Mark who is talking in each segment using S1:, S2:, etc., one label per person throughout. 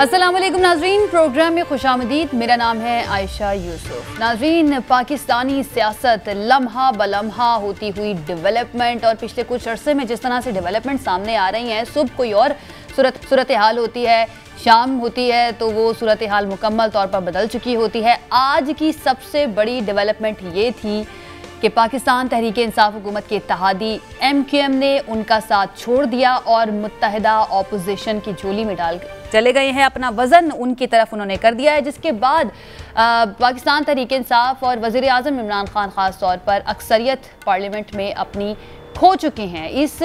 S1: अस्सलाम वालेकुम नाजरीन, प्रोग्राम में खुशामदीद। मेरा नाम है आयशा यूसुफ। नाजरीन, पाकिस्तानी सियासत लम्हा बलम्हा होती हुई डेवलपमेंट और पिछले कुछ अरसे में जिस तरह से डेवलपमेंट सामने आ रही हैं, सुबह कोई और सूरत हाल होती है, शाम होती है तो वो सूरत हाल मुकम्मल तौर पर बदल चुकी होती है। आज की सबसे बड़ी डेवलपमेंट ये थी कि पाकिस्तान तहरीक इंसाफ हुकूमत के इत्तेहादी MQM ने उनका साथ छोड़ दिया और मुत्तहिदा अपोजिशन की झोली में डाल चले गए हैं। अपना वज़न उनकी तरफ उन्होंने कर दिया है, जिसके बाद पाकिस्तान तहरीक इंसाफ और वज़ीर आज़म इमरान खान ख़ास तौर पर अक्सरियत पार्लियामेंट में अपनी खो चुके हैं। इस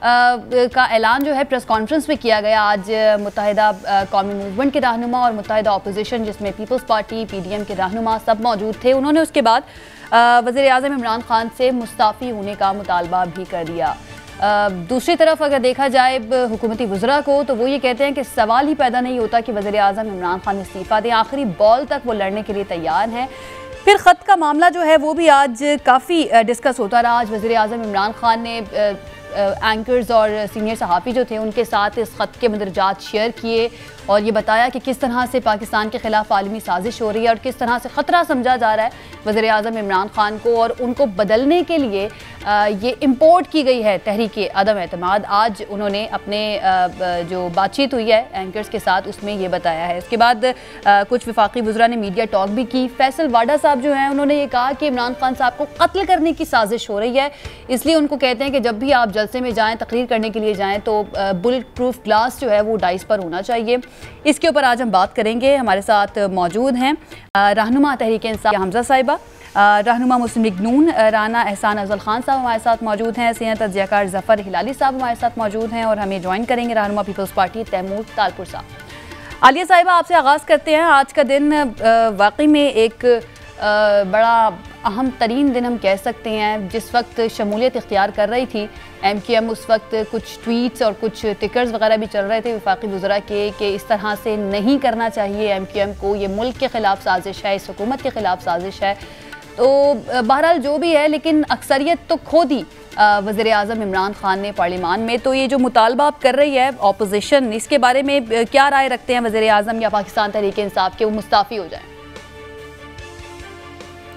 S1: का ऐलान जो है प्रेस कॉन्फ्रेंस में किया गया आज। मुत्तहिदा कौमी मूवमेंट के रहनुमा और मुत्तहिदा अपोजिशन जिसमें पीपल्स पार्टी PDM के रहनुमा सब मौजूद थे, उन्होंने उसके बाद वज़ीर आज़म इमरान खान से मुस्ताफ़ी होने का मुतालबा भी कर दिया। दूसरी तरफ अगर देखा जाए हुकूमती वज़रा को, तो वो ये कहते हैं कि सवाल ही पैदा नहीं होता कि वज़ीर आज़म इमरान खान इस्तीफ़ा दें। आखिरी बॉल तक वो लड़ने के लिए तैयार हैं। फिर ख़त का मामला जो है वो भी आज काफ़ी डिस्कस होता रहा। आज वज़ीर आज़म इमरान खान ने एंकर्स और सीनियर सहाफ़ी जो थे उनके साथ इस ख़त के मंदरजात शेयर किए और ये बताया कि किस तरह से पाकिस्तान के ख़िलाफ़ आलमी साजिश हो रही है और किस तरह से ख़तरा समझा जा रहा है वज़ीर आज़म इमरान खान को, और उनको बदलने के लिए ये इम्पोर्ट की गई है तहरीक अदम एतमाद। आज उन्होंने अपने जो बातचीत हुई है एंकर्स के साथ उसमें ये बताया है। इसके बाद कुछ वफाकी वज़रा ने मीडिया टॉक भी की। फैसल वाडा साहब जो हैं उन्होंने ये कहा कि इमरान खान साहब को कत्ल करने की साजिश हो रही है, इसलिए उनको कहते हैं कि जब भी आप जलसे में जाएँ, तकरीर करने के लिए जाएँ, तो बुलेट प्रूफ ग्लास जो है वो डाइस पर होना चाहिए। इसके ऊपर आज हम बात करेंगे। हमारे साथ मौजूद हैं रहनुमा तहरीक इंसाफ हमजा साहिबा, रहनुमा मुस्लिम लीग नून राना एहसान अफजल खान साहब हमारे साथ मौजूद हैं, सीनियर तज्ज़ियाकार ज़फ़र हिलाली साहब हमारे साथ मौजूद हैं, और हमें ज्वाइन करेंगे रहनुमा पीपल्स पार्टी तैमूर तालपुर साहब। आलिया साहिबा, आपसे आगाज़ करते हैं। आज का दिन वाकई में एक बड़ा अहम तरीन दिन हम कह सकते हैं। जिस वक्त शमूलियत इख्तियार कर रही थी MQM, उस वक्त कुछ ट्वीट्स और कुछ टिकर्स वगैरह भी चल रहे थे वफाकी वज़रा के कि इस तरह से नहीं करना चाहिए MQM को, ये मुल्क के ख़िलाफ़ साजिश है, इस हुकूमत के ख़िलाफ़ साजिश है। तो बहरहाल जो भी है, लेकिन अक्सरियत तो खो दी वज़ीर आज़म इमरान खान ने पार्लियामान में। तो ये जो मुतालबा आप कर रही है अपोजिशन, इसके बारे में क्या राय रखते हैं वज़ीर आज़म या पाकिस्तान तहरीक इंसाफ के वो मुस्ताफ़ी हो जाए?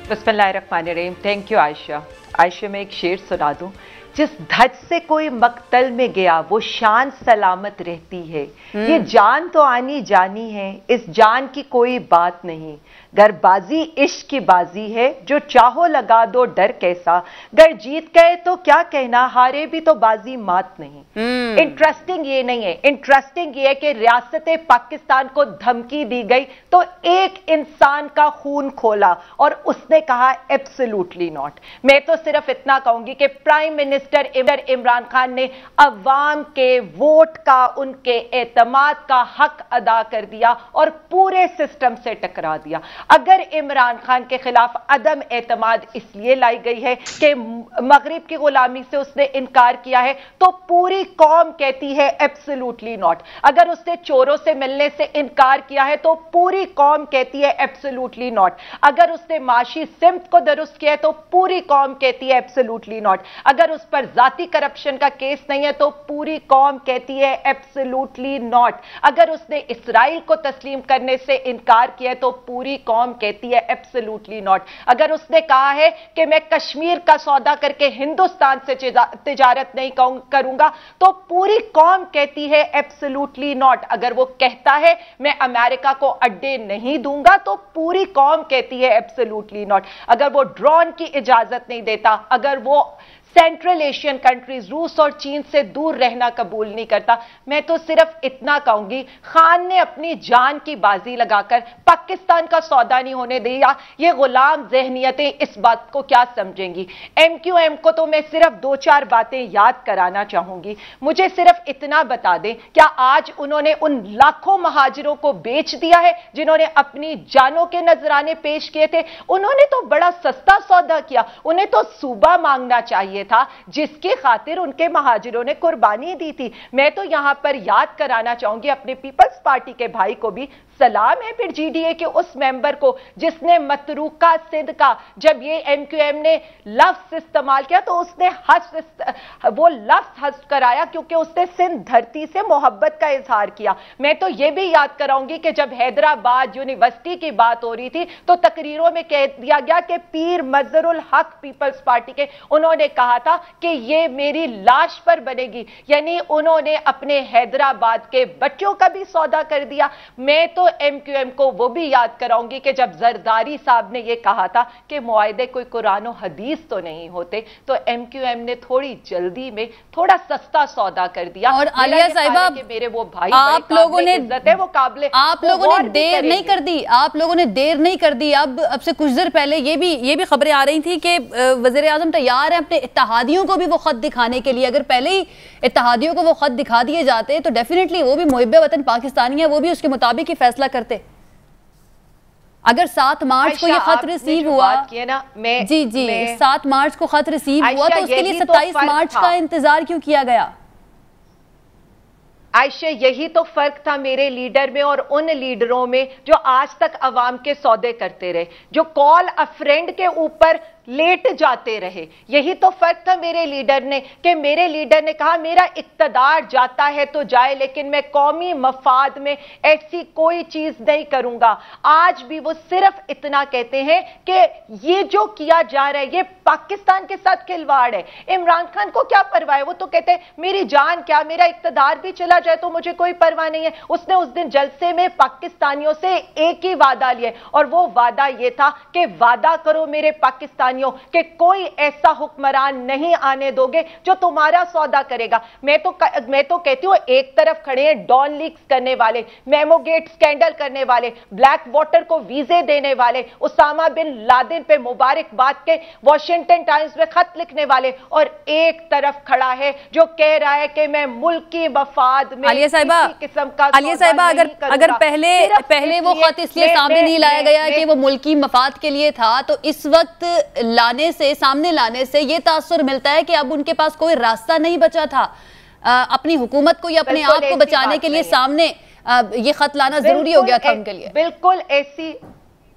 S2: बिस्मिल्लाहिर्रहमानिर्रहीम। Thank you Ayesha. आयशा, मैं एक शेर सुना दूं। जिस धज से कोई मक्तल में गया वो शान सलामत रहती है। ये जान तो आनी जानी है, इस जान की कोई बात नहीं। गर बाजी इश्क की बाजी है, जो चाहो लगा दो डर कैसा। गर जीत गए तो क्या कहना, हारे भी तो बाजी मात नहीं। इंटरेस्टिंग ये नहीं है, इंटरेस्टिंग ये है कि रियासत पाकिस्तान को धमकी दी गई तो एक इंसान का खून खोला और उसने कहा एब्सोल्युटली नॉट। मैं तो सिर्फ इतना कहूंगी कि प्राइम मिनिस्टर इमरान खान ने अवाम के वोट का, उनके एतमाद का हक अदा कर दिया और पूरे सिस्टम से टकरा दिया। अगर इमरान खान के खिलाफ अदम एतमाद इसलिए लाई गई है कि मगरिब की गुलामी से उसने इनकार किया है, तो पूरी कौम कहती है एब्सोल्युटली नॉट। अगर उसने चोरों से मिलने से इनकार किया है तो पूरी कौम कहती है एब्सोल्युटली नॉट। अगर उसने माशी सिमत को दुरुस्त किया है तो पूरी कौम कहती है एब्सोल्युटली नॉट। अगर उस पर जाती करप्शन का केस नहीं है तो पूरी कौम कहती है एब्सोल्युटली नॉट। अगर उसने इसराइल को तस्लीम करने से इनकार किया है तो पूरी कौम कहती है एब्सोल्युटली नॉट। अगर उसने कहा है कि मैं कश्मीर का सौदा करके हिंदुस्तान से तिजारत नहीं करूंगा तो पूरी कौम कहती है एब्सोल्युटली नॉट। अगर वो कहता है मैं अमेरिका को अड्डे नहीं दूंगा तो पूरी कौम कहती है एब्सोल्युटली नॉट। अगर वो ड्रोन की इजाजत नहीं देता, अगर वो सेंट्रल एशियन कंट्रीज रूस और चीन से दूर रहना कबूल नहीं करता, मैं तो सिर्फ इतना कहूंगी, खान ने अपनी जान की बाजी लगाकर पाकिस्तान का सौदा नहीं होने दिया। ये गुलाम जहनियतें इस बात को क्या समझेंगी? MQM को तो मैं सिर्फ 2-4 बातें याद कराना चाहूंगी। मुझे सिर्फ इतना बता दें, क्या आज उन्होंने उन लाखों महाजिरों को बेच दिया है जिन्होंने अपनी जानों के नजराने पेश किए थे? उन्होंने तो बड़ा सस्ता सौदा किया, उन्हें तो सूबा मांगना चाहिए था जिसकी खातिर उनके महाजिरों ने कुर्बानी दी थी। मैं तो यहां पर याद कराना चाहूंगी अपने पीपल्स पार्टी के भाई को भी सलाम है फिर जीडीए के उस मेंबर को जिसने मतरूका सिंध का जब ये एमक्यूएम ने लफ्ज इस्तेमाल किया तो उसने वो लफ्ज हज कराया क्योंकि उसने सिंध धरती से मोहब्बत का इजहार किया। मैं तो ये भी याद कराऊंगी कि जब हैदराबाद यूनिवर्सिटी की बात हो रही थी तो तकरीरों में कह दिया गया कि पीर मजहरुल हक पीपल्स पार्टी के उन्होंने कहा था कि ये मेरी लाश पर बनेगी, यानी उन्होंने अपने हैदराबाद के बच्चों का भी सौदा कर दिया। मैं तो एमक्यूएम को वो भी याद कराऊंगी कि जब जरदारी साहब ने ये कहा था कि मुआहदे कोई कुरान और हदीस तो नहीं होते, तो एमक्यूएम ने थोड़ी जल्दी में थोड़ा सस्ता सौदा कर दिया।
S1: और आलिया साहिबा,
S2: मेरे वो भाई
S1: आप लोगों ने
S2: इज्जत है, वो काबिल,
S1: आप लोगों ने देर नहीं कर दी, आप लोगों ने देर नहीं कर दी। अब से कुछ देर पहले ये भी खबरें आ रही थी कि वज़ीर आज़म तैयार है अपने इत्तेहादियों को भी वो खत दिखाने के लिए। अगर पहले ही इत्तेहादियों को वो खत दिखा दिए जाते तो डेफिनेटली वो भी मुहिब्बे वतन पाकिस्तानी है, वो भी उसके मुताबिक ही फैसला करते। अगर 7 मार्च को ये खत रिसीव हुआ
S2: ना,
S1: जी 7 मार्च को खत रिसीव हुआ तो उसके लिए 27 मार्च का इंतजार क्यों किया गया?
S2: आयशा, यही तो फर्क था मेरे लीडर में और उन लीडरों में जो आज तक अवाम के सौदे करते रहे, जो कॉल अ फ्रेंड के ऊपर लेट जाते रहे। यही तो फर्क था मेरे लीडर ने कि मेरे लीडर ने कहा मेरा इक्तदार जाता है तो जाए, लेकिन मैं कौमी मफाद में ऐसी कोई चीज नहीं करूंगा। आज भी वो सिर्फ इतना कहते हैं कि ये जो किया जा रहा है ये पाकिस्तान के साथ खिलवाड़ है। इमरान खान को क्या परवाह है? वो तो कहते हैं मेरी जान क्या, मेरा इक्तदार भी चला जाए तो मुझे कोई परवाह नहीं है। उसने उस दिन जलसे में पाकिस्तानियों से एक ही वादा लिया और वो वादा ये था कि वादा करो मेरे पाकिस्तानियों कि कोई ऐसा हुक्मरान नहीं आने दोगे जो तुम्हारा सौदा करेगा। मैं तो कहती हूं एक तरफ खड़े हैं डॉन लीक्स करने वाले, मेमोगेट स्कैंडल करने वाले, ब्लैक वाटर को वीजे देने वाले, उसामा बिन लादेन पे मुबारकबाद के वॉशिंगटन टाइम्स में खत लिखने वाले, और एक तरफ खड़ा है जो कह रहा है कि मैं मुल्की मफाद में
S1: आलिया साहिबा अगर पहले वो खत इसलिए सामने नहीं लाया गया कि वो मुल्की मफाद के लिए था, तो इस वक्त सामने लाने से ये तासुर मिलता है कि अब उनके पास कोई रास्ता नहीं बचा था अपनी हुकूमत को या अपने आप को बचाने के लिए सामने ये खत लाना जरूरी हो गया था उनके लिए।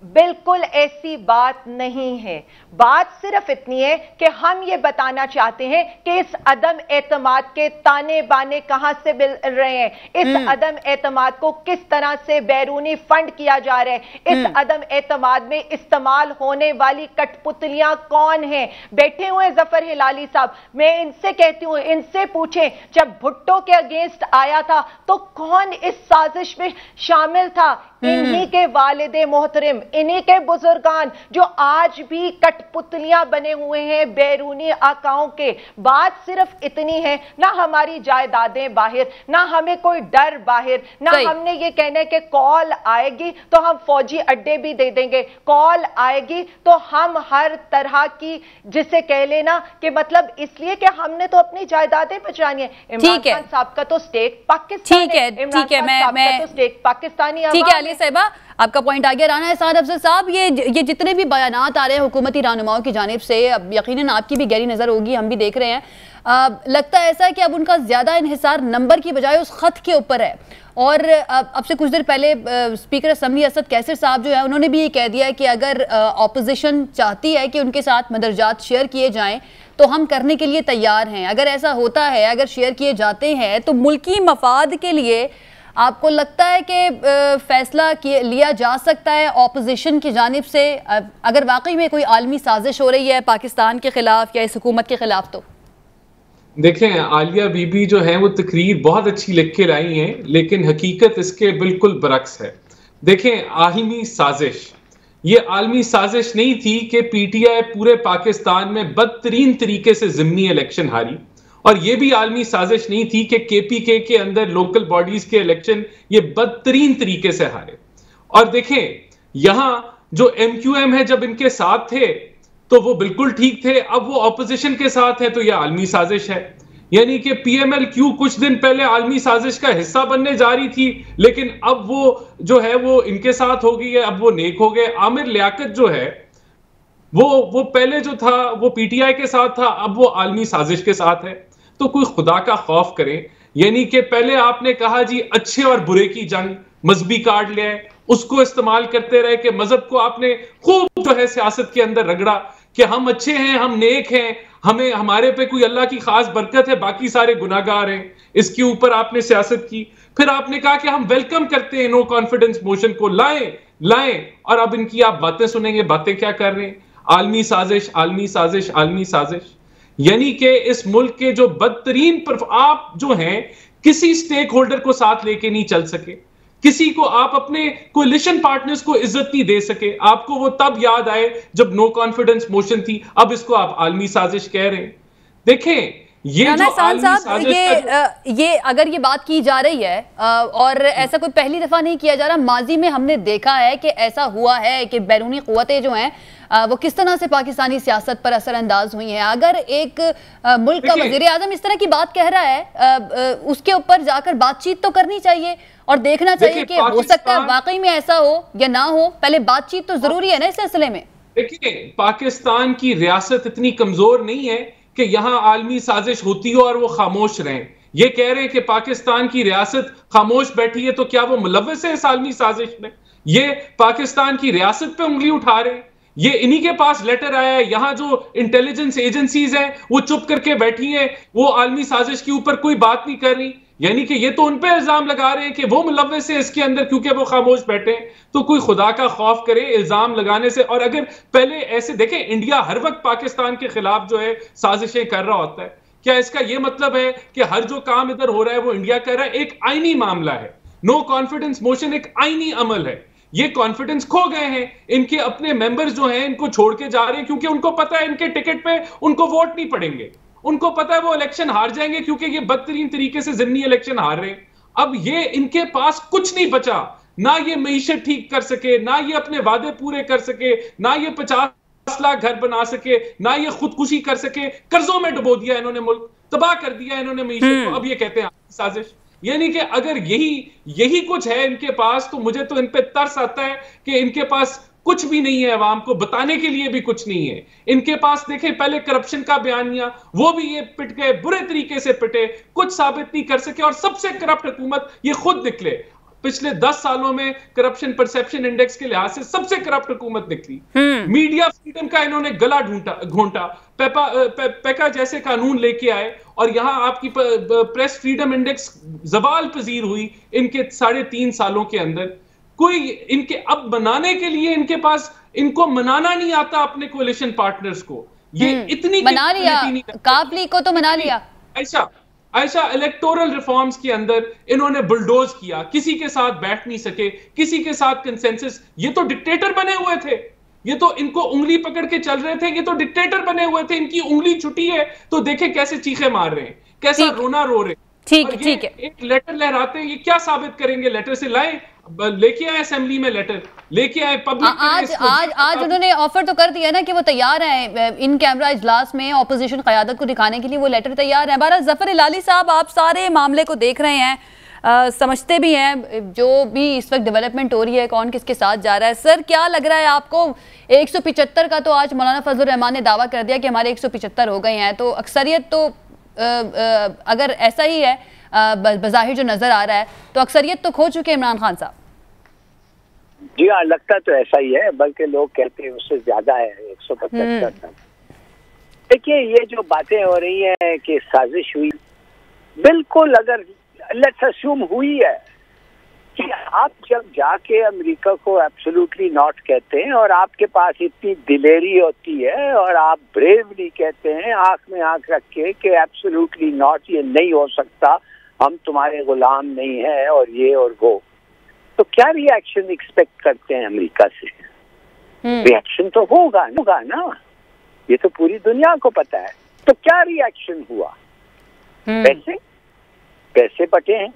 S2: बिल्कुल ऐसी बात नहीं है। बात सिर्फ इतनी है कि हम ये बताना चाहते हैं कि इस अदम एतमाद के ताने बाने कहां से मिल रहे हैं, इस अदम एतमाद को किस तरह से बैरूनी फंड किया जा रहा है, इस अदम एतमाद में इस्तेमाल होने वाली कठपुतलियां कौन हैं। बैठे हुए जफर हिलाली साहब, मैं इनसे कहती हूं इनसे पूछें जब भुट्टो के अगेंस्ट आया था तो कौन इस साजिश में शामिल था? इन्हीं के वालिदे मोहतरम, इन्हीं के बुजुर्गान जो आज भी कठपुतलियां बने हुए हैं बैरूनी आकाओं के। बात सिर्फ इतनी है, ना हमारी जायदादें बाहर, ना हमें कोई डर बाहर, ना हमने ये कहना है कि कॉल आएगी तो हम फौजी अड्डे भी दे देंगे, कॉल आएगी तो हम हर तरह की जिसे कह लेना कि मतलब इसलिए कि हमने तो अपनी जायदादें बचानी है। इमरान खान साहब का तो स्टेक पाकिस्तान है, इमरान खान साहब का तो स्टेक पाकिस्तानी।
S1: ठीक है आलिया साहिबा, आपका पॉइंट आ गया। राना एहसान अफजल साहब, ये जितने भी बयानात आ रहे हैं हुकूमती रहनुमाओं की जानिब से, अब यकीनन आपकी भी गहरी नज़र होगी, हम भी देख रहे हैं, लगता है ऐसा है कि अब उनका ज़्यादा इन्हिसार नंबर की बजाय उस खत के ऊपर है। और अब से कुछ देर पहले स्पीकर असम्बली असद कैसर साहब जो है उन्होंने भी ये कह दिया है कि अगर ऑपोजिशन चाहती है कि उनके साथ मदरजात शेयर किए जाएँ तो हम करने के लिए तैयार हैं। अगर ऐसा होता है, अगर शेयर किए जाते हैं तो मुल्की मफाद के लिए आपको लगता है कि फैसला लिया जा सकता है ऑपोजिशन की जानिब से, अगर वाकई में कोई आलमी साजिश हो रही है पाकिस्तान के खिलाफ या इस हुकूमत के खिलाफ? तो
S3: देखें, आलिया बीबी जो है वो तकरीर बहुत अच्छी लिख के लाई हैं, लेकिन हकीकत इसके बिल्कुल बरक्स है। देखें, आलमी साजिश, ये आलमी साजिश नहीं थी कि पीटीआई पूरे पाकिस्तान में बदतरीन तरीके से ज़िमनी इलेक्शन हारी, और यह भी आलमी साजिश नहीं थी कि केपीके के अंदर लोकल बॉडीज के इलेक्शन ये बदतरीन तरीके से हारे। और देखें, यहां जो एमक्यूएम है जब इनके साथ थे तो वो बिल्कुल ठीक थे, अब वो ऑपोजिशन के साथ है तो यह आलमी साजिश है। यानी कि पीएमएलक्यू कुछ दिन पहले आलमी साजिश का हिस्सा बनने जा रही थी, लेकिन अब वो जो है वो इनके साथ हो गई है, अब वो नेक हो गए। आमिर लियाकत जो है वो पहले जो था वो पीटीआई के साथ था, अब वो आलमी साजिश के साथ है। तो कोई खुदा का खौफ करें, यानी कि पहले आपने कहा जी अच्छे और बुरे की जंग, मजहबी कार्ड ले आए, उसको इस्तेमाल करते रहे कि मजहब को आपने खूब जो है सियासत के अंदर रगड़ा कि हम अच्छे हैं, हम नेक हैं, हमें हमारे पे कोई अल्लाह की खास बरकत है, बाकी सारे गुनाहगार हैं। इसके ऊपर आपने सियासत की। फिर आपने कहा कि हम वेलकम करते हैं नो कॉन्फिडेंस मोशन को, लाएं। और अब इनकी आप बातें सुनेंगे, बातें क्या कर रहे हैं, आलमी साजिश, आलमी साजिश, आलमी साजिश। यानी कि इस मुल्क के जो बदतरीन आप जो हैं किसी स्टेक होल्डर को साथ लेके नहीं चल सके, किसी को आप अपने कोलिशन पार्टनर्स को इज्जत नहीं दे सके। आपको वो तब याद आए जब नो कॉन्फिडेंस मोशन थी, अब इसको आप आलमी साजिश कह रहे हैं। देखें ये जो
S1: ये अगर ये बात की जा रही है और ऐसा कोई पहली दफा नहीं किया जा रहा, माजी में हमने देखा है कि ऐसा हुआ है कि बैरूनी क़ुव्वतें जो हैं वो किस तरह से पाकिस्तानी सियासत पर असरअंदाज हुई हैं। अगर एक मुल्क का वज़ीर आज़म इस तरह की बात कह रहा है, उसके ऊपर जाकर बातचीत तो करनी चाहिए और देखना चाहिए कि हो सकता है वाकई में ऐसा हो या ना हो। पहले बातचीत तो जरूरी है ना इस सिलसिले में।
S3: देखिए पाकिस्तान की रियासत इतनी कमजोर नहीं है कि यहां आलमी साजिश होती हो और वो खामोश रहें। ये कह रहे हैं कि पाकिस्तान की रियासत खामोश बैठी है, तो क्या वो मुलव्वस है इस आलमी साजिश में? ये पाकिस्तान की रियासत पे उंगली उठा रहे हैं। ये इन्हीं के पास लेटर आया है, यहां जो इंटेलिजेंस एजेंसीज हैं वो चुप करके बैठी हैं, वो आलमी साजिश के ऊपर कोई बात नहीं कर रही। यानी कि ये तो उन पे इल्जाम लगा रहे हैं कि वो मुलव्वस है इसके अंदर क्योंकि वो खामोश बैठे हैं। तो कोई खुदा का खौफ करे इल्जाम लगाने से। और अगर पहले ऐसे देखें, इंडिया हर वक्त पाकिस्तान के खिलाफ जो है साजिशें कर रहा होता है, क्या इसका यह मतलब है कि हर जो काम इधर हो रहा है वो इंडिया कर रहा है? एक आईनी मामला है, नो कॉन्फिडेंस मोशन एक आईनी अमल है। ये कॉन्फिडेंस खो गए हैं, इनके अपने मेंबर्स जो हैं इनको छोड़ के जा रहे हैं क्योंकि उनको पता है इनके टिकट पे उनको वोट नहीं पड़ेंगे, उनको पता है वो इलेक्शन हार जाएंगे क्योंकि ये बदतरीन तरीके से जिमनी इलेक्शन हार रहे हैं। अब ये इनके पास कुछ नहीं बचा, ना ये मईशत ठीक कर सके, ना ये अपने वादे पूरे कर सके, ना ये 50 लाख घर बना सके, ना ये खुदकुशी कर सके। कर्जों में डुबो दिया इन्होंने, मुल्क तबाह कर दिया इन्होंने मईशत को। अब ये कहते हैं साजिश। यानी कि अगर यही कुछ है इनके पास, तो मुझे तो इन पे तरस आता है कि इनके पास कुछ भी नहीं है, अवाम को बताने के लिए भी कुछ नहीं है इनके पास। देखें पहले करप्शन का बयानिया, वो भी ये पिट गए, बुरे तरीके से पिटे, कुछ साबित नहीं कर सके। और सबसे करप्ट हुकूमत ये खुद निकले, पिछले 10 सालों में करप्शन परसेप्शन इंडेक्स के लिहाज से सबसे करप्ट हुकूमत निकली। मीडिया फ्रीडम का इन्होंने गला घोंटा, पेका जैसे कानून लेके आए और यहां आपकी प्रेस फ्रीडम इंडेक्स जवाल पजीर हुई इनके 3.5 सालों के अंदर। कोई इनके अब बनाने के लिए इनके पास, इनको मनाना नहीं आता अपने कोलिशन पार्टनर्स को। ये इतनी
S1: मना लिया, काबली को तो मना लिया।
S3: ऐसा इलेक्टोरल रिफॉर्म्स के अंदर इन्होंने बुलडोज किया, किसी के साथ बैठ नहीं सके, किसी के साथ कंसेंसस। ये तो डिक्टेटर बने हुए थे, ये तो इनको उंगली पकड़ के चल रहे थे, ये तो डिक्टेटर बने हुए थे। इनकी उंगली छुटी है तो देखे कैसे चीखे मार रहे हैं, कैसा रोना रो रहे हैं।
S1: ठीक है।
S3: एक लेटर लहराते हैं, ये क्या साबित करेंगे? लेटर से लाए, लेके आए असेंबली में, लेटर लेके आए पब्लिक।
S1: आज उन्होंने ऑफर तो कर दिया ना कि वो तैयार हैं इन कैमरा इजलास में ऑपोजिशन क़यादत को दिखाने के लिए, वो लेटर तैयार है। बहरहाल ज़फ़र इलाली साहब, आप सारे मामले को देख रहे हैं, समझते भी हैं जो भी इस वक्त डेवलपमेंट हो रही है, कौन किसके साथ जा रहा है। सर क्या लग रहा है आपको? 175 का तो आज मौलाना फजल रहमान ने दावा कर दिया कि हमारे 175 हो गए हैं, तो अक्सरियत तो अगर ऐसा ही है बज़ाहिर जो नजर आ रहा है, तो अक्सरियत तो खो चुके इमरान खान साहब।
S4: जी हाँ, लगता तो ऐसा ही है, बल्कि लोग कहते हैं उससे ज्यादा है 175 तक। देखिए ये जो बातें हो रही हैं कि साजिश हुई, बिल्कुल अगर लेट्स अस्यूम हुई है कि आप जब जाके अमेरिका को एब्सोल्युटली नॉट कहते हैं और आपके पास इतनी दिलेरी होती है और आप ब्रेवली कहते हैं आंख में आंख रख के कि एब्सोल्युटली नॉट, ये नहीं हो सकता, हम तुम्हारे गुलाम नहीं हैं और ये और वो, तो क्या रिएक्शन एक्सपेक्ट करते हैं अमेरिका से? रिएक्शन तो होगा ना, ये तो पूरी दुनिया को पता है। तो क्या रिएक्शन हुआ? पैसे बटे हैं?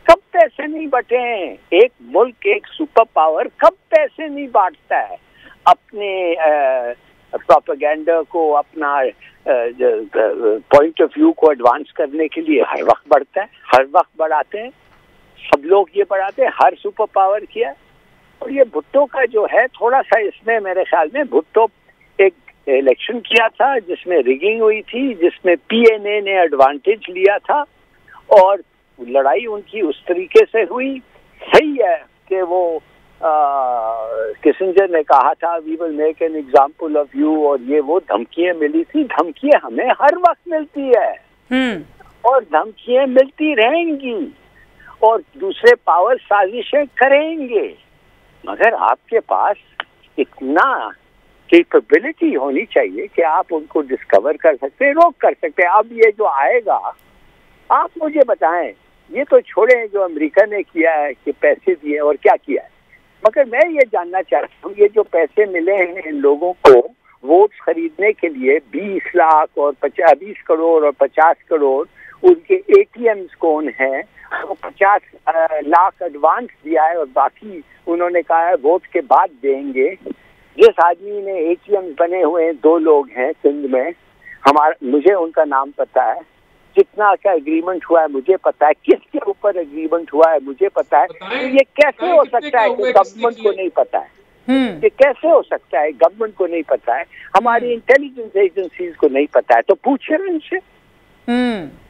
S4: कब पैसे नहीं बटे हैं? एक मुल्क, एक सुपर पावर कब पैसे नहीं बांटता है? अपने प्रोपेगेंडा को, अपना पॉइंट ऑफ व्यू को एडवांस करने के लिए हर वक्त बढ़ता है, हर वक्त बढ़ाते हैं, सब लोग ये बढ़ाते हैं, हर सुपर पावर किया। और ये भुट्टो का जो है थोड़ा सा इसमें मेरे ख्याल में भुट्टो एक इलेक्शन किया था जिसमें रिगिंग हुई थी, जिसमें पीएनए ने एडवांटेज लिया था और लड़ाई उनकी उस तरीके से हुई। सही है कि वो किसिंजर ने कहा था we will make an example of you, और ये वो धमकियां मिली थी। धमकियां हमें हर वक्त मिलती है और धमकियां मिलती रहेंगी और दूसरे पावर साजिशें करेंगे, मगर आपके पास इतना कैपेबिलिटी होनी चाहिए कि आप उनको डिस्कवर कर सकते हैं, रोक कर सकते हैं। अब ये जो आएगा, आप मुझे बताएं, ये तो छोड़े जो अमेरिका ने किया है कि पैसे दिए और क्या किया है, मगर मैं ये जानना चाहता हूँ ये जो पैसे मिले हैं इन लोगों को वोट खरीदने के लिए 20 लाख और 20 करोड़ और 50 करोड़, उनके एटीएम्स कौन है, वो 50 लाख एडवांस दिया है और बाकी उन्होंने कहा है वोट के बाद देंगे। जिस आदमी ने एटीएम्स बने हुए हैं, 2 लोग हैं सिंध में, मुझे उनका नाम पता है, कितना का एग्रीमेंट हुआ है मुझे पता है, किसके ऊपर एग्रीमेंट हुआ है मुझे पता है। तो ये कैसे हो सकता है कि गवर्नमेंट को नहीं पता है? ये कैसे हो सकता है गवर्नमेंट को नहीं पता है, हमारी इंटेलिजेंस एजेंसीज को नहीं पता है? तो पूछे उनसे,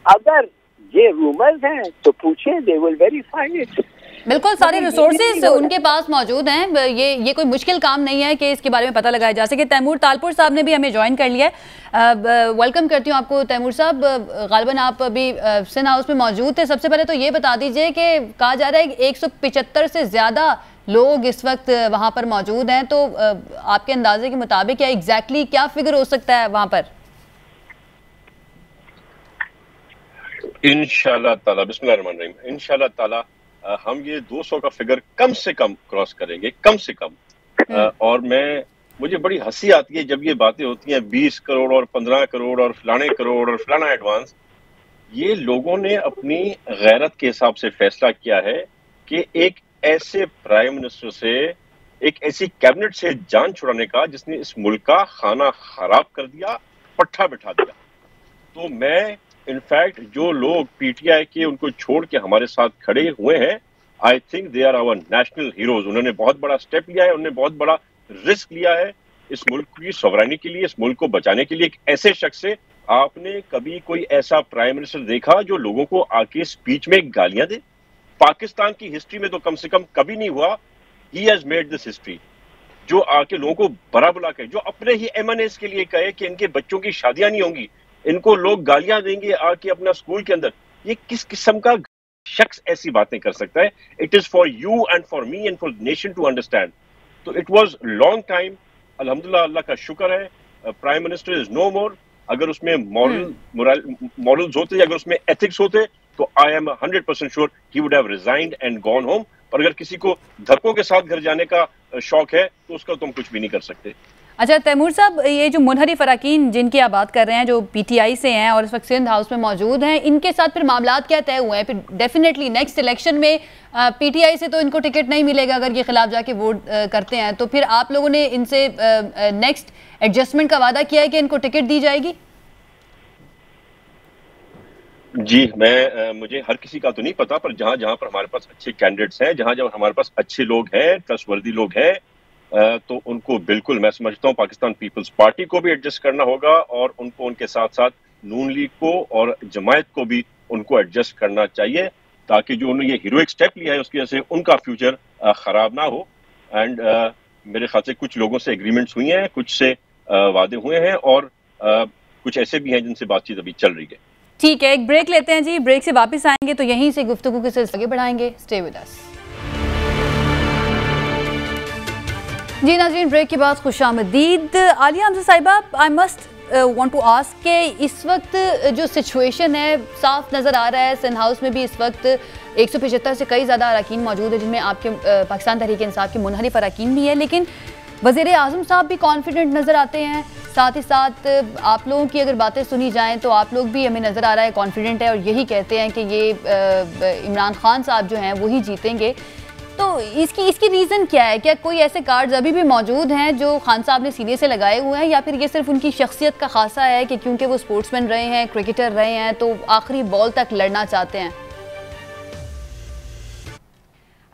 S4: अगर ये रूमर्स हैं तो पूछे, दे विल वेरीफाई इट।
S1: बिल्कुल, सारे रिसोर्सेज उनके पास मौजूद हैं। ये कोई मुश्किल काम नहीं है कि इसके बारे में पता लगाया जा सके। तैमूर तालपुर साहब ने भी हमें ज्वाइन कर लिया है। वेलकम करती हूँ आपको तैमूर साहब। गालिबन आप अभी सिंध हाउस में मौजूद थे। सबसे पहले तो ये बता दीजिए कि कहा जा रहा है कि 175 से ज़्यादा लोग इस वक्त वहाँ पर मौजूद हैं, तो आपके अंदाजे के मुताबिक क्या एग्जैक्टली क्या फिगर हो सकता है वहाँ पर?
S5: इंशाल्लाह ताला, बिस्मिल्लाहिर्रहमानिर्रहीम, इंशाल्लाह ताला हम ये 200 का फिगर कम से कम क्रॉस करेंगे, कम से कम। और मुझे बड़ी हंसी आती है जब ये बातें होती हैं 20 करोड़ और 15 करोड़ और फलाने करोड़ और फलाना एडवांस। ये लोगों ने अपनी गैरत के हिसाब से फैसला किया है कि एक ऐसे प्राइम मिनिस्टर से, एक ऐसी कैबिनेट से जान छुड़ाने का जिसने इस मुल्क का खाना खराब कर दिया, पट्टा बिठा दिया। तो मैं इनफैक्ट जो लोग पीटीआई के उनको छोड़ के हमारे साथ खड़े हुए हैं, I think they are our national heroes. उन्होंने बहुत बड़ा स्टेप लिया है, उन्होंने बहुत बड़ा रिस्क लिया है इस मुल्क की सॉवरेनिटी के लिए, इस मुल्क को बचाने के लिए। एक ऐसे शख्स से आपने कभी कोई ऐसा प्राइम मिनिस्टर देखा जो लोगों को आके स्पीच में गालियां दे? पाकिस्तान की हिस्ट्री में तो कम से कम कभी नहीं हुआ। He has made this history, जो आके लोगों को बड़ा बुला के, जो अपने ही एमएनएस के लिए कहे कि इनके बच्चों की शादियां नहीं होंगी, इनको लोग गालियां देंगे आके अपना स्कूल के अंदर। ये किस किस्म का शख्स ऐसी बातें कर सकता है? It is for you and for me and for nation to understand. तो इट वाज लॉन्ग टाइम। अल्हम्दुलिल्लाह, अल्लाह का शुक्र है, prime minister is no more. अगर उसमें मॉरल्स होते, अगर उसमें एथिक्स होते, तो I am 100% sure he would have resigned and gone home. पर अगर किसी को धक्कों के साथ घर जाने का शौक है तो उसका तुम कुछ भी नहीं कर सकते।
S1: अच्छा तैमूर साहब, ये जो मुनहरिफ अरकान जिनकी आप बात कर रहे हैं, जो पीटीआई से हैं और इस वक्त सिंध हाउस में मौजूद हैं, इनके साथ फिर मामलात क्या तय हुए हैं? फिर डेफिनेटली नेक्स्ट इलेक्शन में पीटीआई से तो इनको टिकट नहीं मिलेगा अगर ये खिलाफ जाके वोट करते हैं, तो फिर आप लोगों ने इनसे नेक्स्ट एडजस्टमेंट का वादा किया है कि इनको टिकट दी जाएगी?
S5: जी, मुझे हर किसी का तो नहीं पता, पर जहां जहां पर हमारे पास अच्छे कैंडिडेट्स हैं, जहां जहां हमारे पास अच्छे लोग हैं, ट्रस्टवर्दी लोग हैं, तो उनको बिल्कुल मैं समझता हूँ पाकिस्तान पीपल्स पार्टी को भी एडजस्ट करना होगा और उनको उनके साथ साथ नून लीग को और जमायत को भी उनको एडजस्ट करना चाहिए, ताकि जो उन्होंने ये हीरोइक स्टेप लिया है उसकी वजह से उनका फ्यूचर खराब ना हो। एंड मेरे ख्याल से कुछ लोगों से एग्रीमेंट्स हुई हैं, कुछ से वादे हुए हैं और कुछ ऐसे भी हैं जिनसे बातचीत अभी चल रही है।
S1: ठीक है, एक ब्रेक लेते हैं जी। ब्रेक से वापस आएंगे तो यहीं से गुफ्तगू के सिलसिले आगे बढ़ाएंगे। Stay with us. जी नाज़रीन, ब्रेक के बाद खुशामदीद। Aliya Hamza Sahiba, I must want to ask के इस वक्त जो सिचुएशन है साफ नज़र आ रहा है, सिंध हाउस में भी इस वक्त 175 से कई ज़्यादा अरकान मौजूद है, जिनमें आपके पाकिस्तान तहरीक इंसाफ के मुनहरिफ अरकान भी है, लेकिन वज़ीर आज़म साहब भी कॉन्फिडेंट नज़र आते हैं। साथ ही साथ आप लोगों की अगर बातें सुनी जाएं तो आप लोग भी, हमें नज़र आ रहा है, कॉन्फिडेंट है और यही कहते हैं कि ये इमरान खान साहब जो हैं वही जीतेंगे। तो इसकी रीज़न क्या है? क्या कोई ऐसे कार्ड्स अभी भी मौजूद हैं जो खान साहब ने सीने से लगाए हुए हैं, या फिर ये सिर्फ उनकी शख्सियत का खासा है कि क्योंकि वो स्पोर्ट्समैन रहे हैं, क्रिकेटर रहे हैं, तो आखिरी बॉल तक लड़ना चाहते हैं?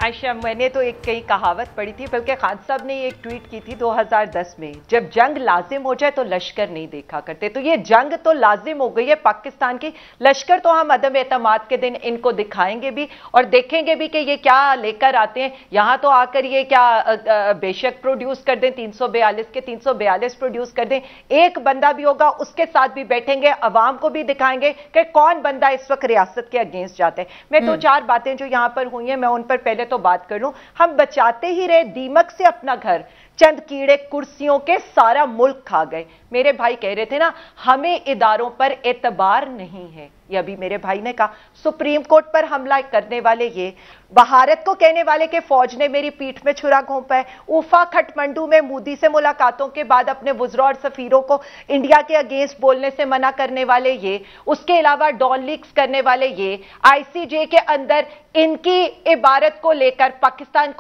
S2: आयशा, मैंने तो एक कहीं कहावत पढ़ी थी, बल्कि खान साहब ने एक ट्वीट की थी 2010 में, जब जंग लाजिम हो जाए तो लश्कर नहीं देखा करते। तो ये जंग तो लाजिम हो गई है पाकिस्तान की। लश्कर तो हम अदम एतमाद के दिन इनको दिखाएंगे भी और देखेंगे भी कि ये क्या लेकर आते हैं। यहाँ तो आकर ये क्या बेशक प्रोड्यूस कर दें, 342 के 342 प्रोड्यूस कर दें, एक बंदा भी होगा उसके साथ भी बैठेंगे, अवाम को भी दिखाएंगे कि कौन बंदा इस वक्त रियासत के अगेंस्ट जाता है। मैं दो चार बातें जो यहाँ पर हुई हैं मैं उन पर पहले तो बात कर लूं। हम बचाते ही रहे दीमक से अपना घर, चंद कीड़े कुर्सियों के सारा मुल्क खा गए। मेरे भाई कह रहे थे ना, हमें इदारों पर एतबार नहीं है। ये अभी मेरे भाई ने कहा, सुप्रीम कोर्ट पर हमला करने वाले ये, भारत को कहने वाले कि फौज ने मेरी पीठ में छुरा घोंपा है, उफा खटमंडू में मोदी से मुलाकातों के बाद अपने वुज़रा और सफीरों को इंडिया के अगेंस्ट बोलने से मना करने वाले ये, उसके अलावा डॉन लीक्स करने वाले ये, आईसीजे के अंदर इनकी इबारत को लेकर पाकिस्तान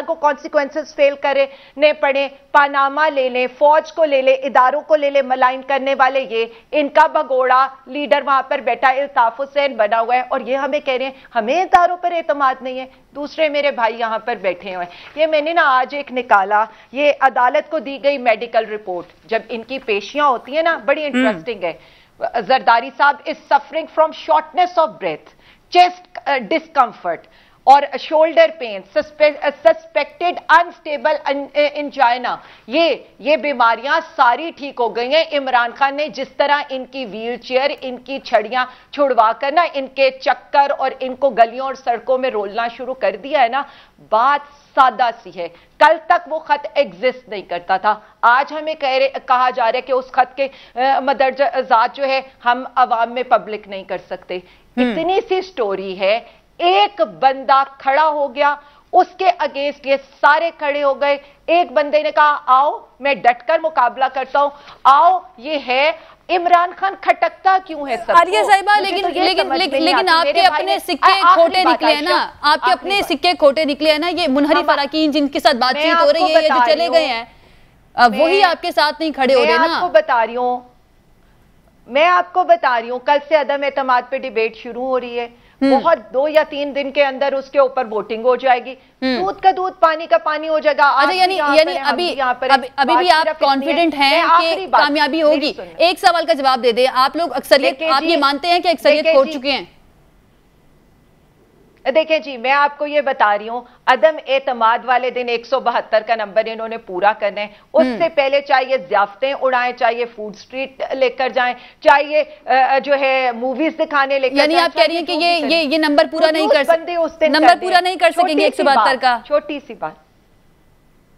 S2: को कॉन्सिक्वेंसेस फेल करने पड़े, पानामा ले लें, फौज को ले ले, इदारों को ले ले, मलाइन करने वाले ये, इनका भगोड़ा लीडर वहां पर बैठा इल्ताफ हुसैन बना हुआ है और ये हमें कह रहे हैं हमें इदारों पर एतमाद नहीं है। दूसरे मेरे भाई यहां पर बैठे हुए हैं। ये मैंने ना आज एक निकाला, ये अदालत को दी गई मेडिकल रिपोर्ट, जब इनकी पेशियां होती है ना, बड़ी इंटरेस्टिंग है। जरदारी साहब is suffering from shortness of breath, chest discomfort और shoulder pain, suspected unstable angina, ये बीमारियां सारी ठीक हो गई हैं। इमरान खान ने जिस तरह इनकी व्हीलचेयर, इनकी छड़ियां छुड़वा कर ना इनके चक्कर और इनको गलियों और सड़कों में रोलना शुरू कर दिया है ना, बात सादा सी है। कल तक वो खत एग्जिस्ट नहीं करता था, आज हमें कहा जा रहा है कि उस खत के मदरजात जो है हम अवाम में पब्लिक नहीं कर सकते। इतनी सी स्टोरी है, एक बंदा खड़ा हो गया, उसके अगेंस्ट ये सारे खड़े हो गए। एक बंदे ने कहा आओ मैं डटकर मुकाबला करता हूं, आओ ये है। इमरान खान खटकता क्यों है सबको?
S1: आलिया साहिबा, लेकिन आपके अपने सिक्के खोटे निकले हैं ना, आपके अपने सिक्के खोटे निकले हैं ना। ये मुनहरिफ अराकीन जिनके साथ बातचीत हो रही है, जो चले गए हैं, वही आपके साथ नहीं खड़े हो रहे ना।
S2: आपको बता रही हूं, मैं आपको बता रही हूं, कल से अदम एतमाद पे डिबेट शुरू हो रही है। बहुत 2 या 3 दिन के अंदर उसके ऊपर वोटिंग हो जाएगी, दूध का दूध पानी का पानी हो जाएगा।
S1: अच्छा, यानी अभी भी आप कॉन्फिडेंट हैं कि कामयाबी होगी? एक सवाल का जवाब दे दे, आप लोग अक्सरियत, आप ये मानते हैं कि अक्सरियत खोट चुके हैं?
S2: देखें जी, मैं आपको ये बता रही हूं, अदम एतमाद वाले दिन 172 का नंबर इन्होंने पूरा करना है। उससे पहले चाहिए ज़ियाफ़तें उड़ाएं, चाहिए फूड स्ट्रीट लेकर जाएं, चाहिए जो है मूवीज दिखाने लेकर।
S1: यानी आप कह रही हैं कि ये नंबर पूरा नहीं कर सकते, नंबर पूरा नहीं कर सकेंगे 172 का?
S2: छोटी सी बात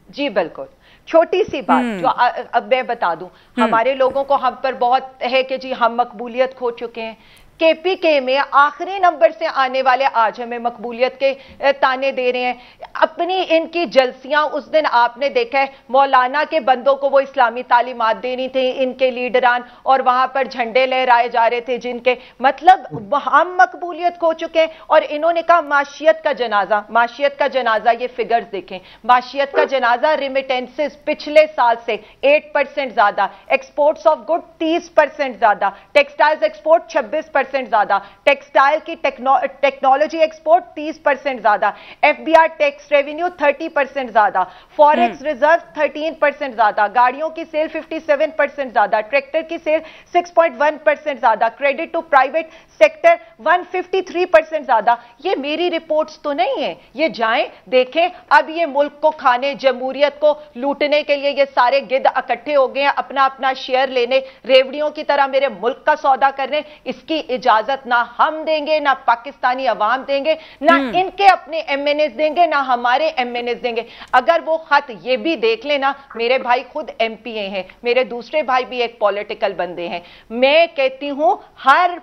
S2: जी, बिल्कुल छोटी सी बात जो अब मैं बता दूं, हमारे लोगों को हम पर बहुत है कि जी हम मकबूलियत खो चुके हैं। केपीके में आखिरी नंबर से आने वाले आज हमें मकबूलियत के ताने दे रहे हैं। अपनी इनकी जलसियां, उस दिन आपने देखा है मौलाना के बंदों को वो इस्लामी तालीमात देनी थी, इनके लीडरान, और वहां पर झंडे लहराए जा रहे थे जिनके, मतलब हम मकबूलियत खो चुके हैं। और इन्होंने कहा माशियत का जनाजा, माशियत का जनाजा, ये फिगर्स देखें, माशियत का जनाजा, रिमिटेंसेस पिछले साल से 8% ज्यादा, एक्सपोर्ट्स ऑफ गुड 30% ज्यादा, टेक्सटाइल्स एक्सपोर्ट 26% ज्यादा, टेक्सटाइल की टेक्नोलॉजी एक्सपोर्ट 30% ज्यादा, एफबीआर टैक्स रेवेन्यू 30% ज्यादा, फॉरेक्स रिजर्व 13% ज्यादा, गाड़ियों की सेल 57% ज्यादा, ट्रैक्टर की सेल 6.1% ज्यादा, क्रेडिट टू प्राइवेट सेक्टर 153% ज्यादा। ये मेरी रिपोर्ट्स तो नहीं है, ये जाएं देखें। अब ये मुल्क को खाने, जमहूरियत को लूटने के लिए ये सारे गिद्ध इकट्ठे हो गए हैं, अपना अपना शेयर लेने, रेवड़ियों की तरह मेरे मुल्क का सौदा करने। इसकी इजाजत ना हम देंगे, ना पाकिस्तानी अवाम देंगे, ना इनके अपने एमएनएस देंगे, ना हमारे एमएनएस देंगे। अगर वो खत ये भी देख लेना, मेरे भाई खुद एमपीए हैं, मेरे दूसरे भाई भी एक पॉलिटिकल बंदे हैं, मैं कहती हूं हर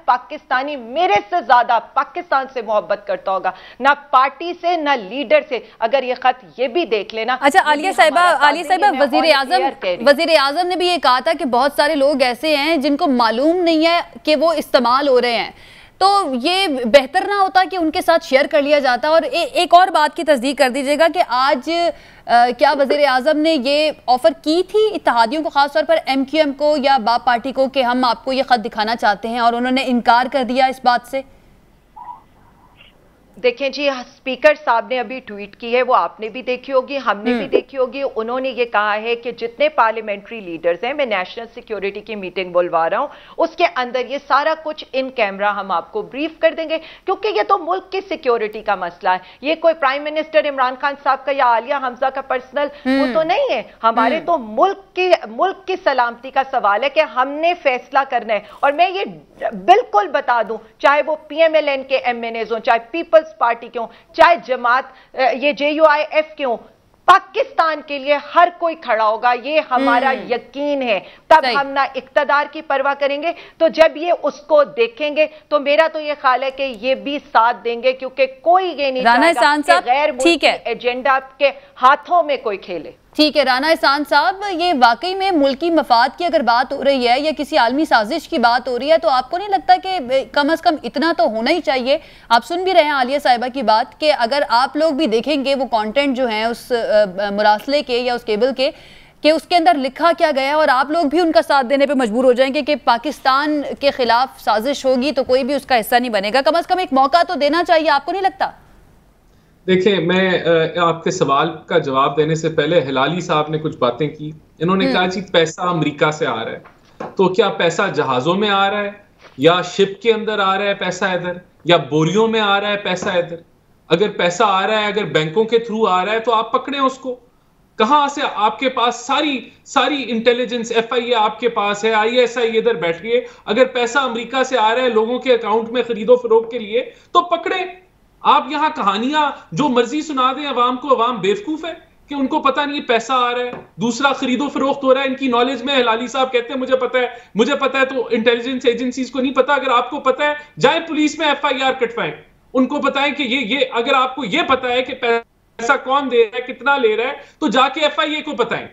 S2: पाकिस्तानी मेरे से ज्यादा पाकिस्तान से मोहब्बत करता होगा, ना पार्टी से ना लीडर से। अगर ये खत ये भी देख लेना।
S1: अच्छा आलिया साहिबा, वजीर आजम ने भी ये कहा था कि बहुत सारे लोग ऐसे हैं जिनको मालूम नहीं है कि वो इस्तेमाल हो रहे हैं, तो ये बेहतर ना होता कि उनके साथ शेयर कर लिया जाता। और एक और बात की तस्दीक कर दीजिएगा कि आज क्या वजीर आजम ने ये ऑफर की थी इत्तेहादियों को, खासतौर पर एमक्यूएम को या बाप पार्टी को, कि हम आपको ये खत दिखाना चाहते हैं, और उन्होंने इनकार कर दिया इस बात से?
S2: देखें जी, स्पीकर साहब ने अभी ट्वीट की है, वो आपने भी देखी होगी, हमने भी देखी होगी। उन्होंने ये कहा है कि जितने पार्लियामेंट्री लीडर्स हैं, मैं नेशनल सिक्योरिटी की मीटिंग बुलवा रहा हूं, उसके अंदर ये सारा कुछ इन कैमरा हम आपको ब्रीफ कर देंगे, क्योंकि ये तो मुल्क की सिक्योरिटी का मसला है। ये कोई प्राइम मिनिस्टर इमरान खान साहब का या आलिया हमजा का पर्सनल वो तो नहीं है, हमारे तो मुल्क की सलामती का सवाल है कि हमने फैसला करना है। और मैं ये बिल्कुल बता दूं, चाहे वो PMLN के MNAs हो, चाहे पीपल्स पार्टी क्यों, चाहे जमात ये JUIF क्यों, पाकिस्तान के लिए हर कोई खड़ा होगा, ये हमारा यकीन है। तब हम ना इक्तदार की परवाह करेंगे, तो जब ये उसको देखेंगे तो मेरा तो ये ख्याल है कि ये भी साथ देंगे, क्योंकि कोई ये नहीं चाहेगा कि गैर मुल्की एजेंडा के हाथों में कोई खेले।
S1: ठीक है राना एहसान साहब, ये वाकई में मुल्की मफाद की अगर बात हो रही है या किसी आलमी साजिश की बात हो रही है, तो आपको नहीं लगता कि कम से कम इतना तो होना ही चाहिए? आप सुन भी रहे हैं आलिया साहिबा की बात कि अगर आप लोग भी देखेंगे वो कंटेंट जो है उस मुरासले के या उस केबल के कि उसके अंदर लिखा क्या गया है, और आप लोग भी उनका साथ देने पे मजबूर हो जाएंगे कि पाकिस्तान के खिलाफ साजिश होगी तो कोई भी उसका हिस्सा नहीं बनेगा। कम से कम एक मौका तो देना चाहिए, आपको नहीं लगता?
S3: देखिए, मैं आपके सवाल का जवाब देने से पहले हिलाली साहब ने कुछ बातें की। इन्होंने कहा जी पैसा अमेरिका से आ रहा है, तो क्या पैसा जहाजों में आ रहा है या शिप के अंदर आ रहा है पैसा इधर, या बोरियों में आ रहा है पैसा इधर? अगर पैसा आ रहा है, अगर बैंकों के थ्रू आ रहा है, तो आप पकड़े उसको। कहां से आपके पास सारी इंटेलिजेंस FIA आपके पास है, ISI इधर बैठ रही है। अगर पैसा अमेरिका से आ रहा है लोगों के अकाउंट में खरीदो फरोख्त के लिए, तो पकड़े। आप यहां कहानियां जो मर्जी सुना दें अवाम को, अवाम बेवकूफ है कि उनको पता नहीं पैसा आ रहा है, दूसरा खरीदो फरोख्त हो रहा है। इनकी नॉलेज में हिलाली साहब कहते हैं मुझे पता है, तो इंटेलिजेंस एजेंसीज को नहीं पता? अगर आपको पता है, जाए पुलिस में FIR कटवाएं, उनको बताएं कि ये अगर आपको ये पता है कि पैसा कौन दे रहा है, कितना ले रहा है, तो जाके FIA को बताएं,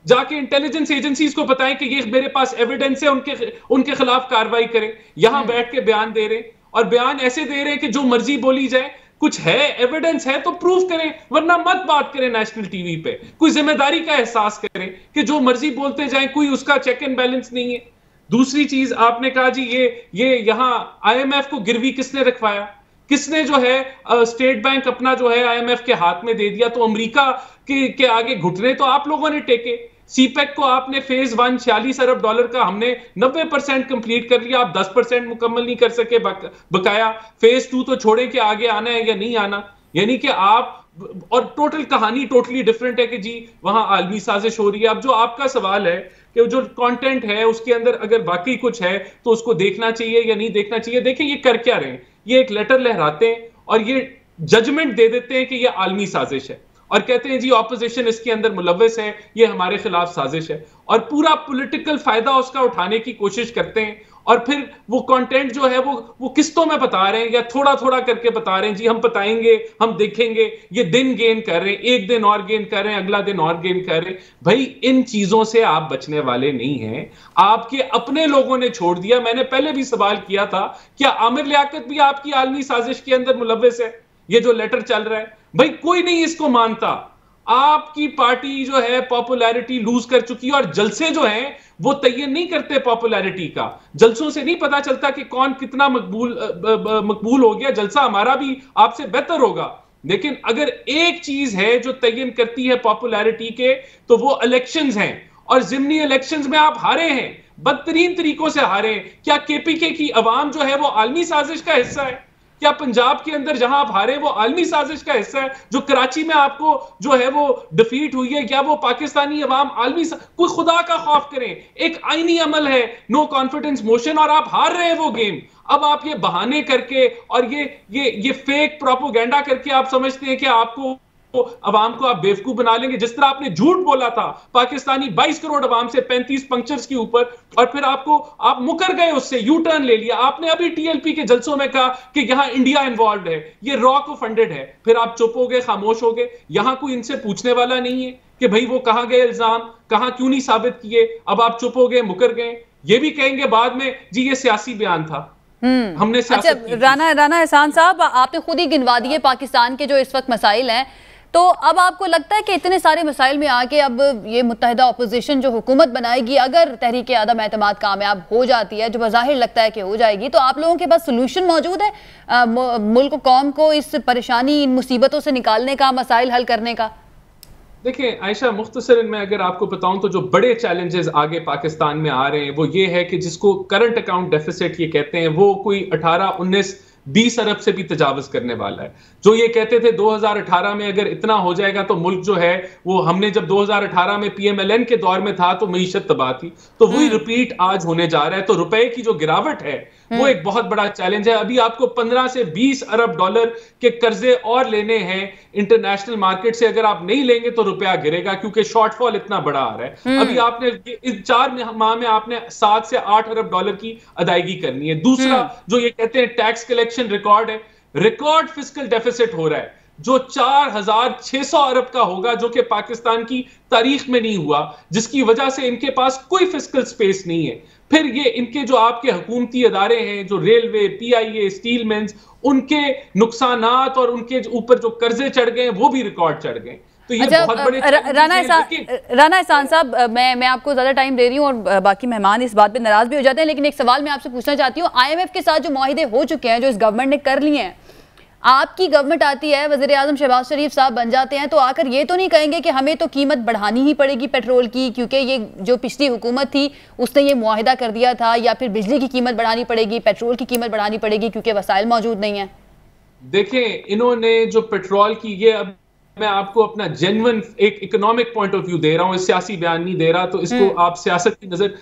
S3: जाके इंटेलिजेंस एजेंसीज को बताएं कि ये मेरे पास एविडेंस है, उनके खिलाफ कार्रवाई करें। यहां बैठ के बयान दे रहे हैं, और बयान ऐसे दे रहे हैं कि जो मर्जी बोली जाए। कुछ है, एविडेंस है तो प्रूफ करें, वरना मत बात करें नेशनल टीवी पे। कोई जिम्मेदारी का एहसास करें कि जो मर्जी बोलते जाएं, कोई उसका चेक एंड बैलेंस नहीं है। दूसरी चीज आपने कहा जी ये यहां IMF को गिरवी किसने रखवाया? किसने जो है स्टेट बैंक अपना जो है IMF के हाथ में दे दिया, तो अमेरिका के आगे घुटने तो आप लोगों ने टेके। CPEC को आपने फेज 1 $46 अरब का, हमने 90% कंप्लीट कर लिया, आप 10% मुकम्मल नहीं कर सके बकाया। फेज 2 तो छोड़े कि आगे आना है या नहीं आना। यानी कि आप, और टोटल कहानी टोटली डिफरेंट है कि जी वहां आलमी साजिश हो रही है। अब जो आपका सवाल है कि जो कंटेंट है उसके अंदर अगर वाकई कुछ है तो उसको देखना चाहिए या नहीं देखना चाहिए। देखिए ये कर क्या रहे हैं, ये एक लेटर लहराते हैं और ये जजमेंट दे देते हैं कि ये आलमी साजिश है, और कहते हैं जी ऑपोजिशन इसके अंदर मुलव्वस है, ये हमारे खिलाफ साजिश है, और पूरा पॉलिटिकल फायदा उसका उठाने की कोशिश करते हैं। और फिर वो कंटेंट जो है वो किस्तों में बता रहे हैं या थोड़ा थोड़ा करके बता रहे हैं, जी हम बताएंगे, हम देखेंगे। ये दिन गेन कर रहे हैं, एक दिन और गेन कर रहे हैं, अगला दिन और गेन कर रहे हैं। भाई इन चीजों से आप बचने वाले नहीं हैं, आपके अपने लोगों ने छोड़ दिया। मैंने पहले भी सवाल किया था, क्या आमिर लियाकत भी आपकी आलमी साजिश के अंदर मुलव्वस है? ये जो लेटर चल रहा है, भाई कोई नहीं इसको मानता। आपकी पार्टी जो है पॉपुलैरिटी लूज कर चुकी है, और जलसे जो हैं वो तयन नहीं करते पॉपुलैरिटी का। जलसों से नहीं पता चलता कि कौन कितना मकबूल हो गया। जलसा हमारा भी आपसे बेहतर होगा, लेकिन अगर एक चीज है जो तयन करती है पॉपुलैरिटी के, तो वो इलेक्शंस हैं। और जिमनी इलेक्शंस में आप हारे हैं, बदतरीन तरीकों से हारे हैं। क्या KPK की अवाम जो है वो आलमी साजिश का हिस्सा है? क्या पंजाब के अंदर जहां आप हारे वो आलमी साजिश का हिस्सा है? जो कराची में आपको जो है वो डिफीट हुई है, क्या वो पाकिस्तानी अवाम आलमी कोई खुदा का खौफ करें? एक आईनी अमल है नो कॉन्फिडेंस मोशन, और आप हार रहे हैं वो गेम। अब आप ये बहाने करके और ये फेक प्रोपोगेंडा करके आप समझते हैं कि आपको अवाम को आप बेवकूफ बना लेंगे। जिस तरह आपने झूठ बोला था पाकिस्तानी 22 करोड़ अवाम से 35 पंक्चर्स के ऊपर, और फिर आप मुकर गए, उससे यू टर्न ले लिया। आपने अभी TLP के जलसों में कहा कि यहां इंडिया इन्वॉल्व है, ये रॉ को फंडेड है, फिर आप चुप हो गए, खामोश हो गए। यहां कोई इनसे पूछने वाला नहीं है कि भाई वो कहां गए, इल्जाम कहां क्यों नहीं साबित किए। अब आप चुप हो गए, मुकर गए। ये भी कहेंगे बाद में जी ये सियासी बयान था, हमने
S1: अच्छा राना एहसान साहब, आपने खुद ही गिनवा दिए पाकिस्तान के जो इस वक्त मसाइल हैं। तो अब आपको लगता है कि इतने सारे मसाइल में आके अब ये मुत्तहिदा अपोजिशन जो हुकूमत बनाएगी, अगर तहरीक आदम एतमाद कामयाब हो जाती है, जो बज़ाहिर लगता है कि हो जाएगी, तो आप लोगों के पास सोल्यूशन मौजूद है मुल्क कौम को इस परेशानी, इन मुसीबतों से निकालने का, मसाइल हल करने का?
S3: देखिए आयशा, मुख्तसरन मैं अगर आपको बताऊं तो जो बड़े चैलेंजेस आगे पाकिस्तान में आ रहे हैं वो ये है कि जिसको करंट अकाउंट डेफिसिट ये कहते हैं, वो कोई 18, 19, 20 अरब से भी तजावज करने वाला है। जो ये कहते थे 2018 में अगर इतना हो जाएगा तो मुल्क जो है वो, हमने जब 2018 में PMLN के दौर में था तो मईशत तबाह थी, तो वही रिपीट आज होने जा रहा है। तो रुपए की जो गिरावट है वो एक बहुत बड़ा चैलेंज है। अभी आपको 15 से 20 अरब डॉलर के कर्जे और लेने हैं इंटरनेशनल मार्केट से। अगर आप नहीं लेंगे तो रुपया गिरेगा, क्योंकि शॉर्टफॉल इतना बड़ा आ रहा है। अभी आपने इस 4 माह में आपने 7 से 8 अरब डॉलर की अदायगी करनी है। दूसरा जो ये कहते हैं टैक्स कलेक्शन रिकॉर्ड है, रिकॉर्ड फिस्कल डेफिसिट हो रहा है जो 4600 अरब का होगा, जो कि पाकिस्तान की तारीख में नहीं हुआ, जिसकी वजह से इनके पास कोई फिस्कल स्पेस नहीं है। फिर ये इनके जो आपके हुकूमती अदारे हैं, जो रेलवे, PIA, स्टील मिल्स, उनके नुकसानात और उनके ऊपर जो कर्जे चढ़ गए वो भी रिकॉर्ड चढ़ गए। तो ये बहुत बड़े
S1: राना एहसान साहब, मैं आपको ज्यादा टाइम दे रही हूँ और बाकी मेहमान इस बात पे नाराज भी हो जाते हैं, लेकिन एक सवाल मैं आपसे पूछना चाहती हूँ। IMF के साथ जो मुआहिदे हो चुके हैं, जो इस गवर्नमेंट ने कर लिए हैं, आपकी गवर्नमेंट आती है, वज़ीर आज़म शहबाज शरीफ साहब बन जाते हैं, तो आकर ये तो नहीं कहेंगे कि हमें तो कीमत बढ़ानी ही पड़ेगी पेट्रोल की, क्योंकि ये जो पिछली हुकूमत थी उसने ये मुआहिदा कर दिया था, या फिर बिजली की कीमत बढ़ानी पड़ेगी, पेट्रोल की कीमत बढ़ानी पड़ेगी क्योंकि वसाइल मौजूद नहीं है?
S3: देखें, इन्होंने जो पेट्रोल की, ये अब मैं आपको अपना जेन्युइन एक इकोनॉमिक पॉइंट ऑफ व्यू दे रहा हूं, सियासी बयान नहीं दे रहा, तो इसको आप सियासत की नजर।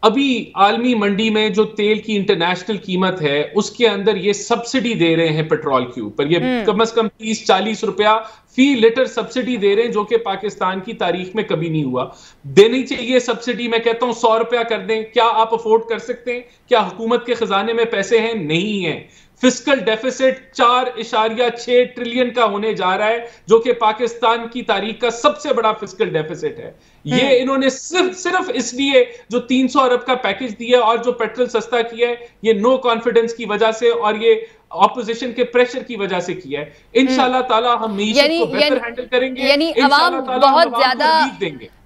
S3: अभी आलमी मंडी में जो तेल की इंटरनेशनल कीमत है उसके अंदर ये सब्सिडी दे रहे हैं पेट्रोल के ऊपर, ये कम से कम 30-40 रुपया फी लीटर सब्सिडी दे रहे हैं, जो कि पाकिस्तान की तारीख में कभी नहीं हुआ। देनी चाहिए सब्सिडी, मैं कहता हूं 100 रुपया कर दें। क्या आप अफोर्ड कर सकते हैं? क्या हुकूमत के खजाने में पैसे हैं? नहीं है। फिस्कल डेफिसिट 4.6 ट्रिलियन का होने जा रहा है, जो कि पाकिस्तान की तारीख का सबसे बड़ा फिस्कल डेफिसिट है। ये इन्होंने सिर्फ इसलिए जो 300 अरब का पैकेज दिया और जो पेट्रोल सस्ता किया है, ये नो कॉन्फिडेंस की वजह से और ये ऑपोजिशन के प्रेशर की वजह से किया है। इंशाल्लाह ताला हम मीशत को बेहतर हैंडल करेंगे,
S1: यानी अवाम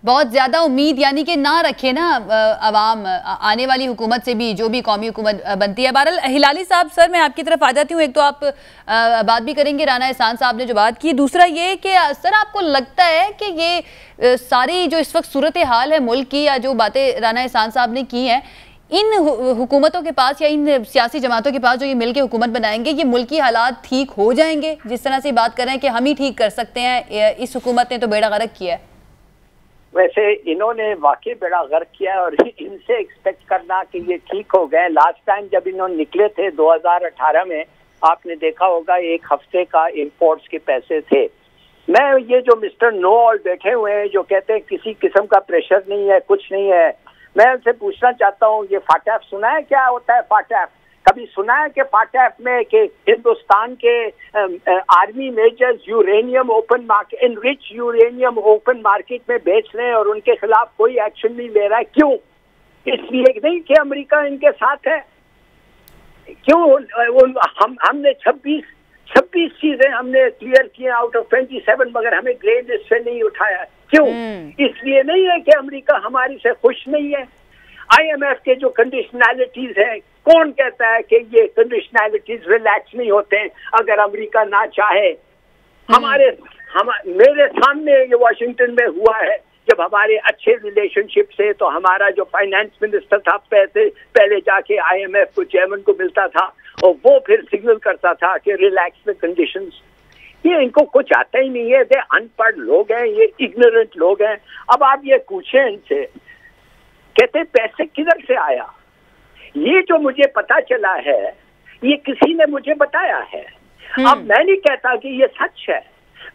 S1: बहुत ज्यादा उम्मीद यानी कि ना रखे ना अवाम आने वाली हुकूमत से भी, जो भी कौमी हुकूमत बनती है। बहरहाल हिलाली साहब, सर मैं आपकी तरफ आ जाती हूँ। एक तो आप बात भी करेंगे राना एहसान साहब ने जो बात की, दूसरा ये कि सर आपको लगता है कि ये सारी जो इस वक्त सूरत हाल है मुल्क की, या जो बातें राना एहसान साहब ने की हैं, इन हुकूमतों के पास या इन सियासी जमातों के पास जो ये मिल के हुकूमत बनाएंगे, ये मुल्की हालात ठीक हो जाएंगे? जिस तरह से बात कर रहे हैं कि हम ही ठीक कर सकते हैं, इस हुकूमत ने तो बेड़ा गर्क किया है।
S4: वैसे इन्होंने वाकई बेड़ा गर्क किया है और इनसे एक्सपेक्ट करना कि ये ठीक हो गए। लास्ट टाइम जब इन्होंने निकले थे 2018 में, आपने देखा होगा 1 हफ्ते का इंपोर्ट्स के पैसे थे। मैं ये जो मिस्टर नो ऑल बैठे हुए हैं जो कहते हैं किसी किस्म का प्रेशर नहीं है, कुछ नहीं है, मैं उनसे पूछना चाहता हूँ, ये फाटैफ सुना है? क्या होता है फाटैफ? कभी सुना है कि फाटैफ में कि हिंदुस्तान के army measures uranium open market, enrich uranium open market में बेच रहे हैं और उनके खिलाफ कोई एक्शन नहीं ले रहा है? क्यों? इसलिए नहीं कि अमेरिका इनके साथ है। क्यों? हमने 26 चीजें हमने क्लियर की आउट ऑफ 27, मगर हमें ग्रे लिस्ट से नहीं उठाया। क्यों? इसलिए नहीं है कि अमेरिका हमारी से खुश नहीं है। IMF के जो कंडीशनैलिटीज है, कौन कहता है कि ये कंडीशनैलिटीज रिलैक्स नहीं होते हैं अगर अमेरिका ना चाहे? मेरे सामने ये वॉशिंगटन में हुआ है, जब हमारे अच्छे रिलेशनशिप से, तो हमारा जो फाइनेंस मिनिस्टर था पहले जाके IMF को चेयरमैन को मिलता था और वो फिर सिग्नल करता था कि रिलैक्स द कंडीशंस। ये इनको कुछ आता ही नहीं है, ये अनपढ़ लोग हैं, ये इग्नोरेंट लोग हैं। अब आप ये पूछें इनसे, कहते पैसे किधर से आया? ये जो मुझे पता चला है ये किसी ने मुझे बताया है। अब मैं नहीं कहता कि ये सच है,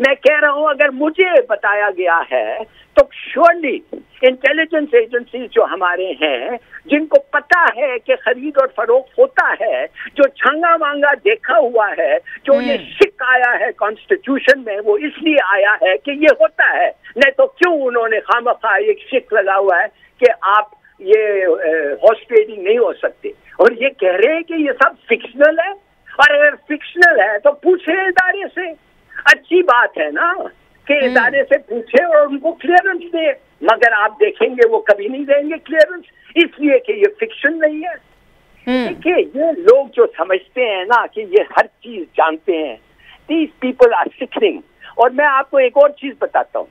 S4: मैं कह रहा हूं अगर मुझे बताया गया है तो श्योरली इंटेलिजेंस एजेंसीज जो हमारे हैं, जिनको पता है कि खरीद और फरोख्त होता है, जो छांगा मांगा देखा हुआ है, जो ये शिक आया है कॉन्स्टिट्यूशन में, वो इसलिए आया है कि ये होता है। नहीं तो क्यों उन्होंने खामखा एक शिक लगा हुआ है कि आप ये हॉर्स ट्रेडिंग नहीं हो सकते, और ये कह रहे हैं कि ये सब फिक्शनल है। और अगर फिक्शनल है तो पूछे इदारे से, अच्छी बात है ना। के इदारे से पूछे और उनको क्लियरेंस दे, मगर आप देखेंगे वो कभी नहीं देंगे क्लियरेंस, इसलिए कि ये फिक्शन नहीं है। देखिए ये लोग जो समझते हैं ना कि ये हर चीज जानते हैं, दीज पीपल आर सिकनिंग। और मैं आपको एक और चीज बताता हूँ,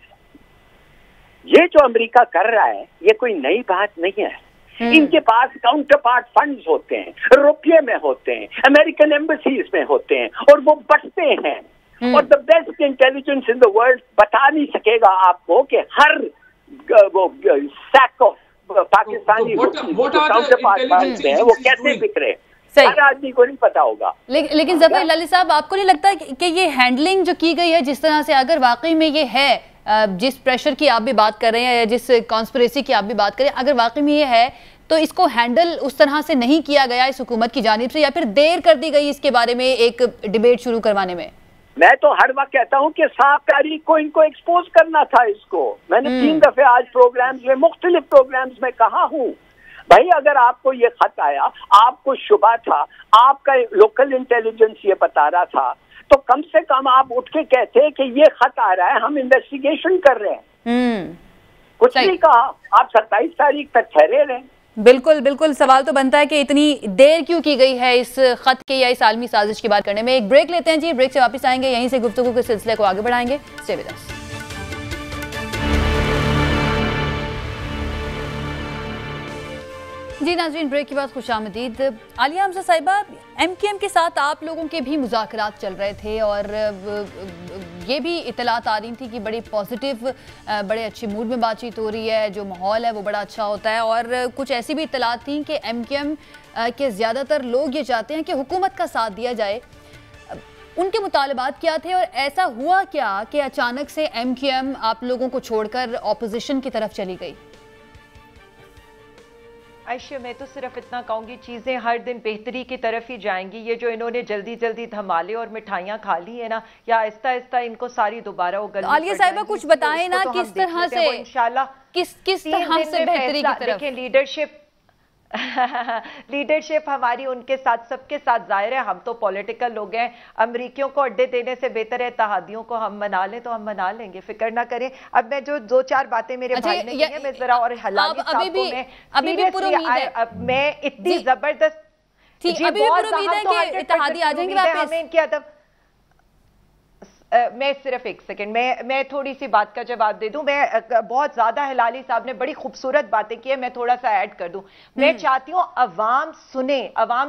S4: ये जो अमेरिका कर रहा है ये कोई नई बात नहीं है। इनके पास काउंटर पार्ट फंड्स होते हैं, रुपये में होते हैं, अमेरिकन एम्बेसीज में होते हैं, और वो बचते हैं। और the best intelligence in the world बता नहीं सकेगा आपको कि हर वो sack of Pakistani counterpart funds हैं वो कैसे बिक रहे हैं, हर आदमी को नहीं पता होगा।
S1: लेकिन ज़फ़र ललित साहब, आपको नहीं लगता कि ये हैंडलिंग जो की गई है जिस तरह से, अगर वाकई में ये है, जिस प्रेशर की आप भी बात कर रहे हैं या जिस कॉन्स्पिरेसी की आप भी बात कर रहे हैं, अगर वाकई में ये है तो इसको हैंडल उस तरह से नहीं किया गया इस हुकूमत की जानिब से, या फिर देर कर दी गई इसके बारे में एक डिबेट शुरू करवाने में?
S4: मैं तो हर वक्त कहता हूं कि 7 तारीख को इनको एक्सपोज करना था इसको। मैंने 3 दफे आज प्रोग्राम्स में, मुख्तलिफ प्रोग्राम्स में कहा हूं, भाई अगर आपको ये खत आया, आपको शुबा था, आपका लोकल इंटेलिजेंस ये बता रहा था, तो कम से कम आप उठ के कहते कि ये खत आ रहा है, हम इन्वेस्टिगेशन कर रहे हैं। कुछ नहीं कहा, आप 27 तारीख तक ठहरे रहे।
S1: बिल्कुल बिल्कुल, सवाल तो बनता है कि इतनी देर क्यों की गई है इस खत के या इस आलमी साजिश की बात करने में। एक ब्रेक लेते हैं जी, ब्रेक से वापस आएंगे, यहीं से गुफ्तगू के सिलसिले को आगे बढ़ाएंगे। Stay with us. जी नाज़रीन, ब्रेक के बाद खुशामदीद। आलिया हमजा साहिबा, MQM के साथ आप लोगों के भी मुज़ाकरात चल रहे थे और ये भी इतलात आ रही थी कि बड़ी पॉजिटिव, बड़े अच्छे मूड में बातचीत हो रही है, जो माहौल है वो बड़ा अच्छा होता है। और कुछ ऐसी भी इतलात थी कि MQM के ज़्यादातर लोग ये चाहते हैं कि हुकूमत का साथ दिया जाए। उनके मुतालबात क्या थे और ऐसा हुआ क्या कि अचानक से MQM आप लोगों को छोड़कर ऑपोजिशन की तरफ चली गई?
S2: आयशा, मैं तो सिर्फ इतना कहूंगी, चीजें हर दिन बेहतरी की तरफ ही जाएंगी। ये जो इन्होंने जल्दी जल्दी धमाले और मिठाइयां खा ली है ना, या आहिस्ता आहिस्ता इनको सारी दोबारा उगलनी।
S1: आलिया साहिबा कुछ बताएं ना, किस तरह से,
S2: इंशाल्लाह
S1: किस तरह से बेहतरी की तरफ?
S2: देखें, लीडरशिप हमारी उनके साथ, सबके साथ जाहिर है। हम तो पॉलिटिकल लोग हैं, अमरीकियों को अड्डे देने से बेहतर है इत्तेहादियों को हम मना लें, तो हम मना लेंगे, फिक्र ना करें। अब मैं जो 2-4 बातें मेरे भाई ने की हैं, मैं जरा और हलाली साहब को मैं इतनी जबरदस्त,
S1: अभी भी पूरी उम्मीद है कि इत्तेहादी आ जाएंगे वापस।
S2: हमें इनकी अदब, मैं सिर्फ एक सेकंड, मैं थोड़ी सी बात का जवाब दे दूं। मैं बहुत ज्यादा, हिलाली साहब ने बड़ी खूबसूरत बातें की है, मैं थोड़ा सा ऐड कर दूं। मैं चाहती हूं अवाम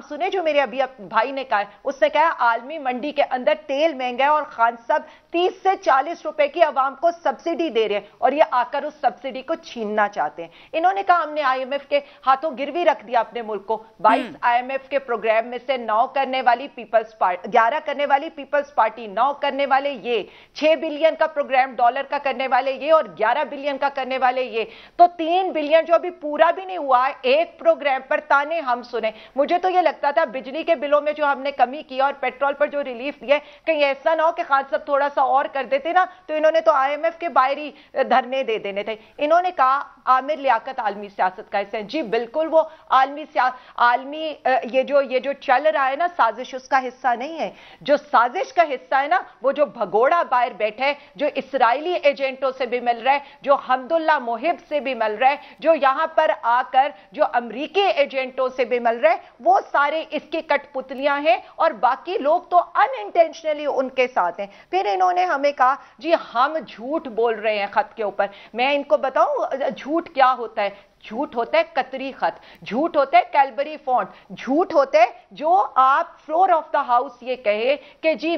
S2: सुने जो मेरे अभी भाई ने कहा है। उसने कहा आलमी मंडी के अंदर तेल महंगा है और खान साहब 30 से 40 रुपए की अवाम को सब्सिडी दे रहे हैं और ये आकर उस सब्सिडी को छीनना चाहते हैं। इन्होंने कहा हमने IMF के हाथों गिरवी रख दिया अपने मुल्क को। 22 IMF के प्रोग्राम में से 9 करने वाली पीपल्स पार्टी, 11 करने वाली पीपल्स पार्टी, 9 करने वाले ये, 6 बिलियन का प्रोग्राम डॉलर का करने वाले ये, और 11 बिलियन का करने वाले ये। तो 3 बिलियन जो अभी पूरा भी नहीं हुआ, एक प्रोग्राम पर ताने हम सुने। मुझे तो ये लगता था बिजली के बिलों में जो हमने कमी की और पेट्रोल पर जो रिलीफ दिया, कहीं ऐसा ना हो कि खान साहब थोड़ा सा और कर देते ना, तो इन्होंने तो IMF के बाहर ही धरने दे देने थे। इन्होंने कहा आमिर लियाकत आलमी सियासत का हिस्सा है। जी बिल्कुल, वो आलमी ये जो चल रहा है ना साजिश, उसका हिस्सा नहीं है। जो साजिश का हिस्सा है ना, वो जो भगोड़ा बाहर बैठे, जो इसराइली एजेंटों से भी मिल रहा है, जो हमदुल्ला मोहिब से भी मिल रहा है, जो यहां पर आकर जो अमरीकी एजेंटों से भी मिल रहा है, वो सारे इसकी कठपुतलियां हैं और बाकी लोग तो अनइंटेंशनली उनके साथ हैं। फिर इन्होंने हमें कहा जी हम झूठ बोल रहे हैं खत के ऊपर। मैं इनको बताऊं झूठ क्या होता है। झूठ होता है कतरी खत, झूठ होता है कैलबरी फॉन्ट, झूठ होता है जो आप फ्लोर ऑफ द हाउस ये कहे कि जी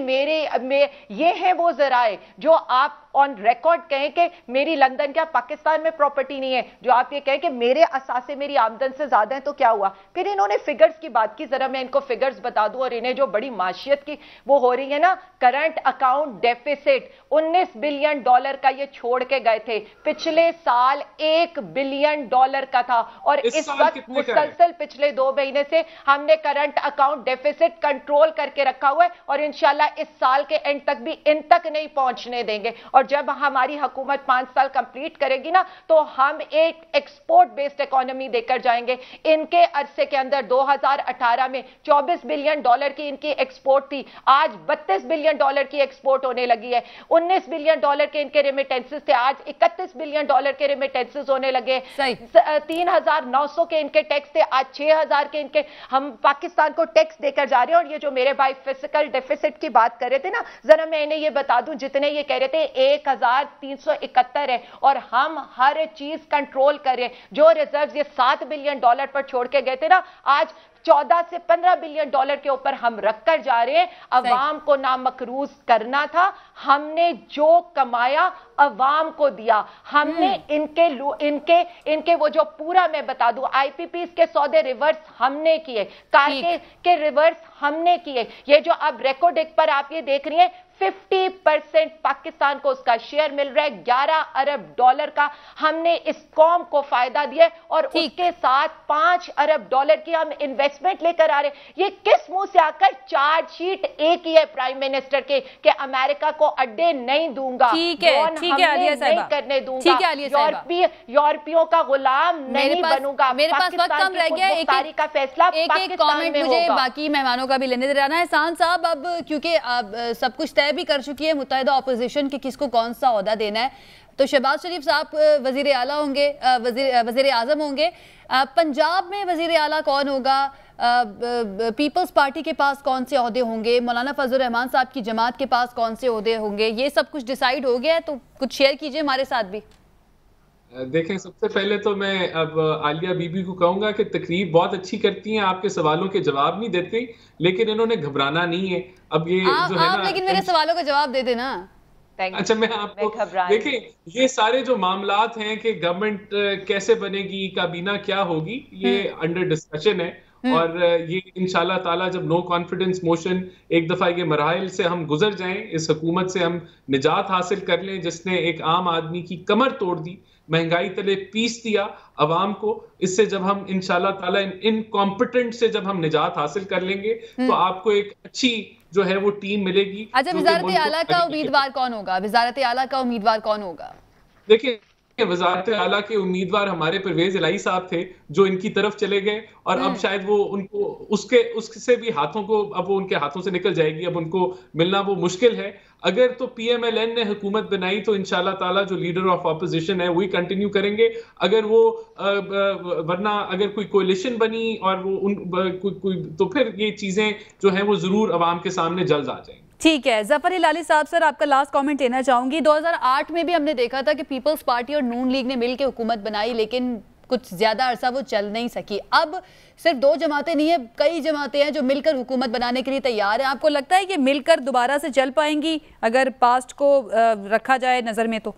S2: ये है वो जराए जो आप ऑन रिकॉर्ड कहें कि मेरी लंदन क्या पाकिस्तान में प्रॉपर्टी नहीं है, जो आप ये कहें कि मेरे असासे मेरी आमदन से ज्यादा है, तो क्या हुआ। फिर इन्होंने फिगर्स की बात की, जरा मैं इनको फिगर्स बता दूं और इन्हें जो बड़ी माशियत की वो हो रही है ना, current account deficit 19 billion dollar का ये छोड़ के गए थे। पिछले साल 1 बिलियन डॉलर का था और इस वक्त मुसलसल पिछले 2 महीने से हमने करंट अकाउंट डेफिसिट कंट्रोल करके रखा हुआ है और इंशाल्लाह इस साल के एंड तक भी इन तक नहीं पहुंचने देंगे। और जब हमारी हुकूमत 5 साल कंप्लीट करेगी ना तो हम एक एक्सपोर्ट बेस्ड इकोनॉमी देकर जाएंगे। इनके अरसे के अंदर 2018 में 24 बिलियन डॉलर की इनकी एक्सपोर्ट थी, आज 32 बिलियन डॉलर की एक्सपोर्ट होने लगी है। 19 बिलियन डॉलर के इनके रेमिटेंसेस थे, आज 31 बिलियन डॉलर के रेमिटेंसेस होने लगे। 3,900 के इनके टैक्स थे, आज 6,000 के इनके। हम पाकिस्तान को टैक्स देकर जा रहे हैं। और ये जो मेरे भाई फिजिकल डेफिसिट की बात कर रहे थे ना, जरा मैं इन्हें ये बता दूं, जितने ये कह रहे थे 1,371 है और हम हर चीज कंट्रोल कर रहे हैं। जो रिजर्व्स ये 7 बिलियन डॉलर पर छोड़ के गए थे ना, आज 14 से 15 बिलियन डॉलर के ऊपर हम रखकर जा रहे हैं। अवाम को ना मकरूज करना था, हमने जो कमाया अवाम को दिया। हमने इनके वो जो पूरा मैं बता दूं, आईपीपीस के सौदे रिवर्स हमने किए, कार के रिवर्स हमने किए। ये जो अब रेकॉर्ड एक पर आप ये देख रही हैं 50% पाकिस्तान को उसका शेयर मिल रहा है, 11 अरब डॉलर का हमने इस कौम को फायदा दिया और उसके साथ 5 अरब डॉलर की हम इन्वेस्टमेंट लेकर आ रहे हैं। ये किस मुंह से आकर चार्जशीट एक ही है प्राइम मिनिस्टर के कि अमेरिका को अड्डे नहीं दूंगा,
S1: ठीक है आलिया साहिबा,
S2: नहीं करने दूंगा, यूरोपियों का गुलाम नहीं बनूंगा।
S1: मेरे पास वक्त कम रह गया, एक
S2: का फैसला
S1: एक कमेंट मुझे बाकी मेहमानों का भी लेने देना है। एहसान साहब, अब क्योंकि सब कुछ तय भी कर चुकी है मुत्तहिदा अपोजिशन कि किसको कौन सा ओहदा देना है, तो शहबाज शरीफ साहब वजीर आला होंगे, वजीर आजम होंगे। पंजाब में वजीर आला कौन होगा? पीपल्स पार्टी के पास कौन से ओहदे होंगे? मौलाना फजल रहमान साहब की जमात के पास कौन से ओहदे होंगे? ये सब कुछ डिसाइड हो गया है, तो कुछ शेयर कीजिए हमारे साथ भी।
S3: देखें, सबसे पहले तो मैं अब आलिया बीबी को कहूंगा कि तकरीर बहुत अच्छी करती हैं, आपके सवालों के जवाब नहीं देती, लेकिन इन्होंने घबराना नहीं है। अब ये जो है ना,
S1: लेकिन मेरे सवालों का जवाब दे देना।
S3: अच्छा, मैं आपको देखें, ये सारे जो मामलात हैं कि गवर्नमेंट कैसे बनेगी, काबीना क्या होगी, ये अंडर डिस्कशन है। और ये इंशाल्लाह ताला जब नो कॉन्फिडेंस मोशन एक दफा ये मराहिल से हम गुजर जाएं, इस हुकूमत से हम निजात हासिल कर लें जिसने एक आम आदमी की कमर तोड़ दी, महंगाई तले पीस दिया अवाम को, इससे जब हम इंशाल्लाह ताला इनकॉम्पिटेंट से जब हम निजात हासिल कर लेंगे तो आपको एक अच्छी जो है वो टीम मिलेगी।
S1: अच्छा, वज़ारत आला का उम्मीदवार कौन होगा? वज़ारत आला का उम्मीदवार कौन होगा?
S3: देखिए, वज़ारत आला के उम्मीदवार हमारे परवेज इलाही साहब थे जो इनकी तरफ चले गए और अब शायद वो उनको उससे भी हाथों को, अब वो उनके हाथों से निकल जाएगी, अब उनको मिलना वो मुश्किल है। अगर तो पीएमएलएन ने हुकूमत बनाई तो इंशाल्लाह ताला जो लीडर ऑफ ऑपोजिशन है वही कंटिन्यू करेंगे। अगर वो वरना अगर कोई कोalition बनी और वो तो फिर ये चीजें जो है वो जरूर अवाम के सामने जल्द आ जाएंगी।
S1: ठीक है, जफर इलाली साहब, सर आपका लास्ट कमेंट लेना चाहूंगी। 2008 में भी हमने देखा था कि पीपल्स पार्टी और नून लीग ने मिलकर हुकूमत बनाई, लेकिन कुछ ज्यादा अरसा वो चल नहीं सकी। अब सिर्फ 2 जमातें नहीं है, कई जमातें हैं जो मिलकर हुकूमत बनाने के लिए तैयार है। आपको लगता है कि मिलकर दोबारा से चल पाएंगी अगर पास्ट को रखा जाए नजर में? तो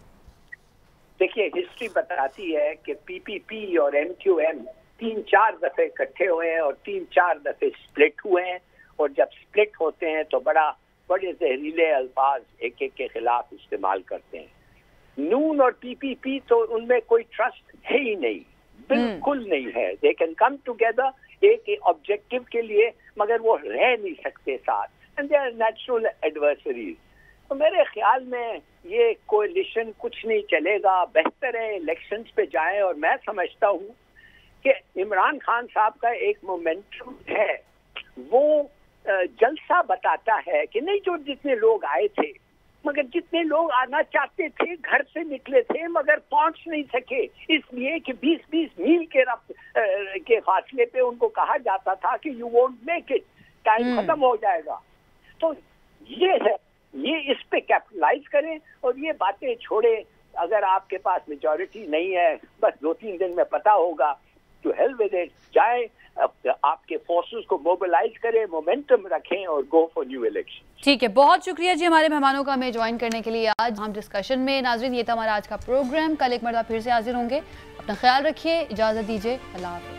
S4: देखिए, हिस्ट्री बताती है कि पीपीपी और एमक्यूएम 3-4 दफे इकट्ठे हुए हैं और 3-4 दफे स्प्लिट हुए हैं, और जब स्प्लिट होते हैं तो बड़े जहरीले अल्फाज एक के खिलाफ इस्तेमाल करते हैं। नून और पीपीपी तो उनमें कोई ट्रस्ट है ही नहीं, बिल्कुल नहीं है। दे कैन कम टुगेदर एक ऑब्जेक्टिव के लिए, मगर वो रह नहीं सकते साथ, and they are natural adversaries. तो मेरे ख्याल में ये कोalition कुछ नहीं चलेगा, बेहतर है इलेक्शंस पे जाएं। और मैं समझता हूँ कि इमरान खान साहब का एक मोमेंटम है, वो जलसा बताता है कि नहीं, जो जितने लोग आए थे, मगर जितने लोग आना चाहते थे घर से निकले थे मगर पहुंच नहीं सके, इसलिए कि 20-20 मील के फासले पे उनको कहा जाता था कि you won't make it, time खत्म हो जाएगा। तो ये है, ये इस पे कैपिटलाइज करें और ये बातें छोड़े। अगर आपके पास मेजॉरिटी नहीं है, बस 2-3 दिन में पता होगा, टू हेल विद इट, जाए आपके फोर्सेस को मोबिलाइज करें, मोमेंटम रखें और गो फॉर न्यू इलेक्शन।
S1: ठीक है, बहुत शुक्रिया जी हमारे मेहमानों का हमें ज्वाइन करने के लिए आज हम डिस्कशन में। नाज़रीन, ये था हमारा आज का प्रोग्राम। कल एक मरतबा फिर से हाजिर होंगे। अपना ख्याल रखिए, इजाजत दीजिए, अल्लाह हाफ़िज़।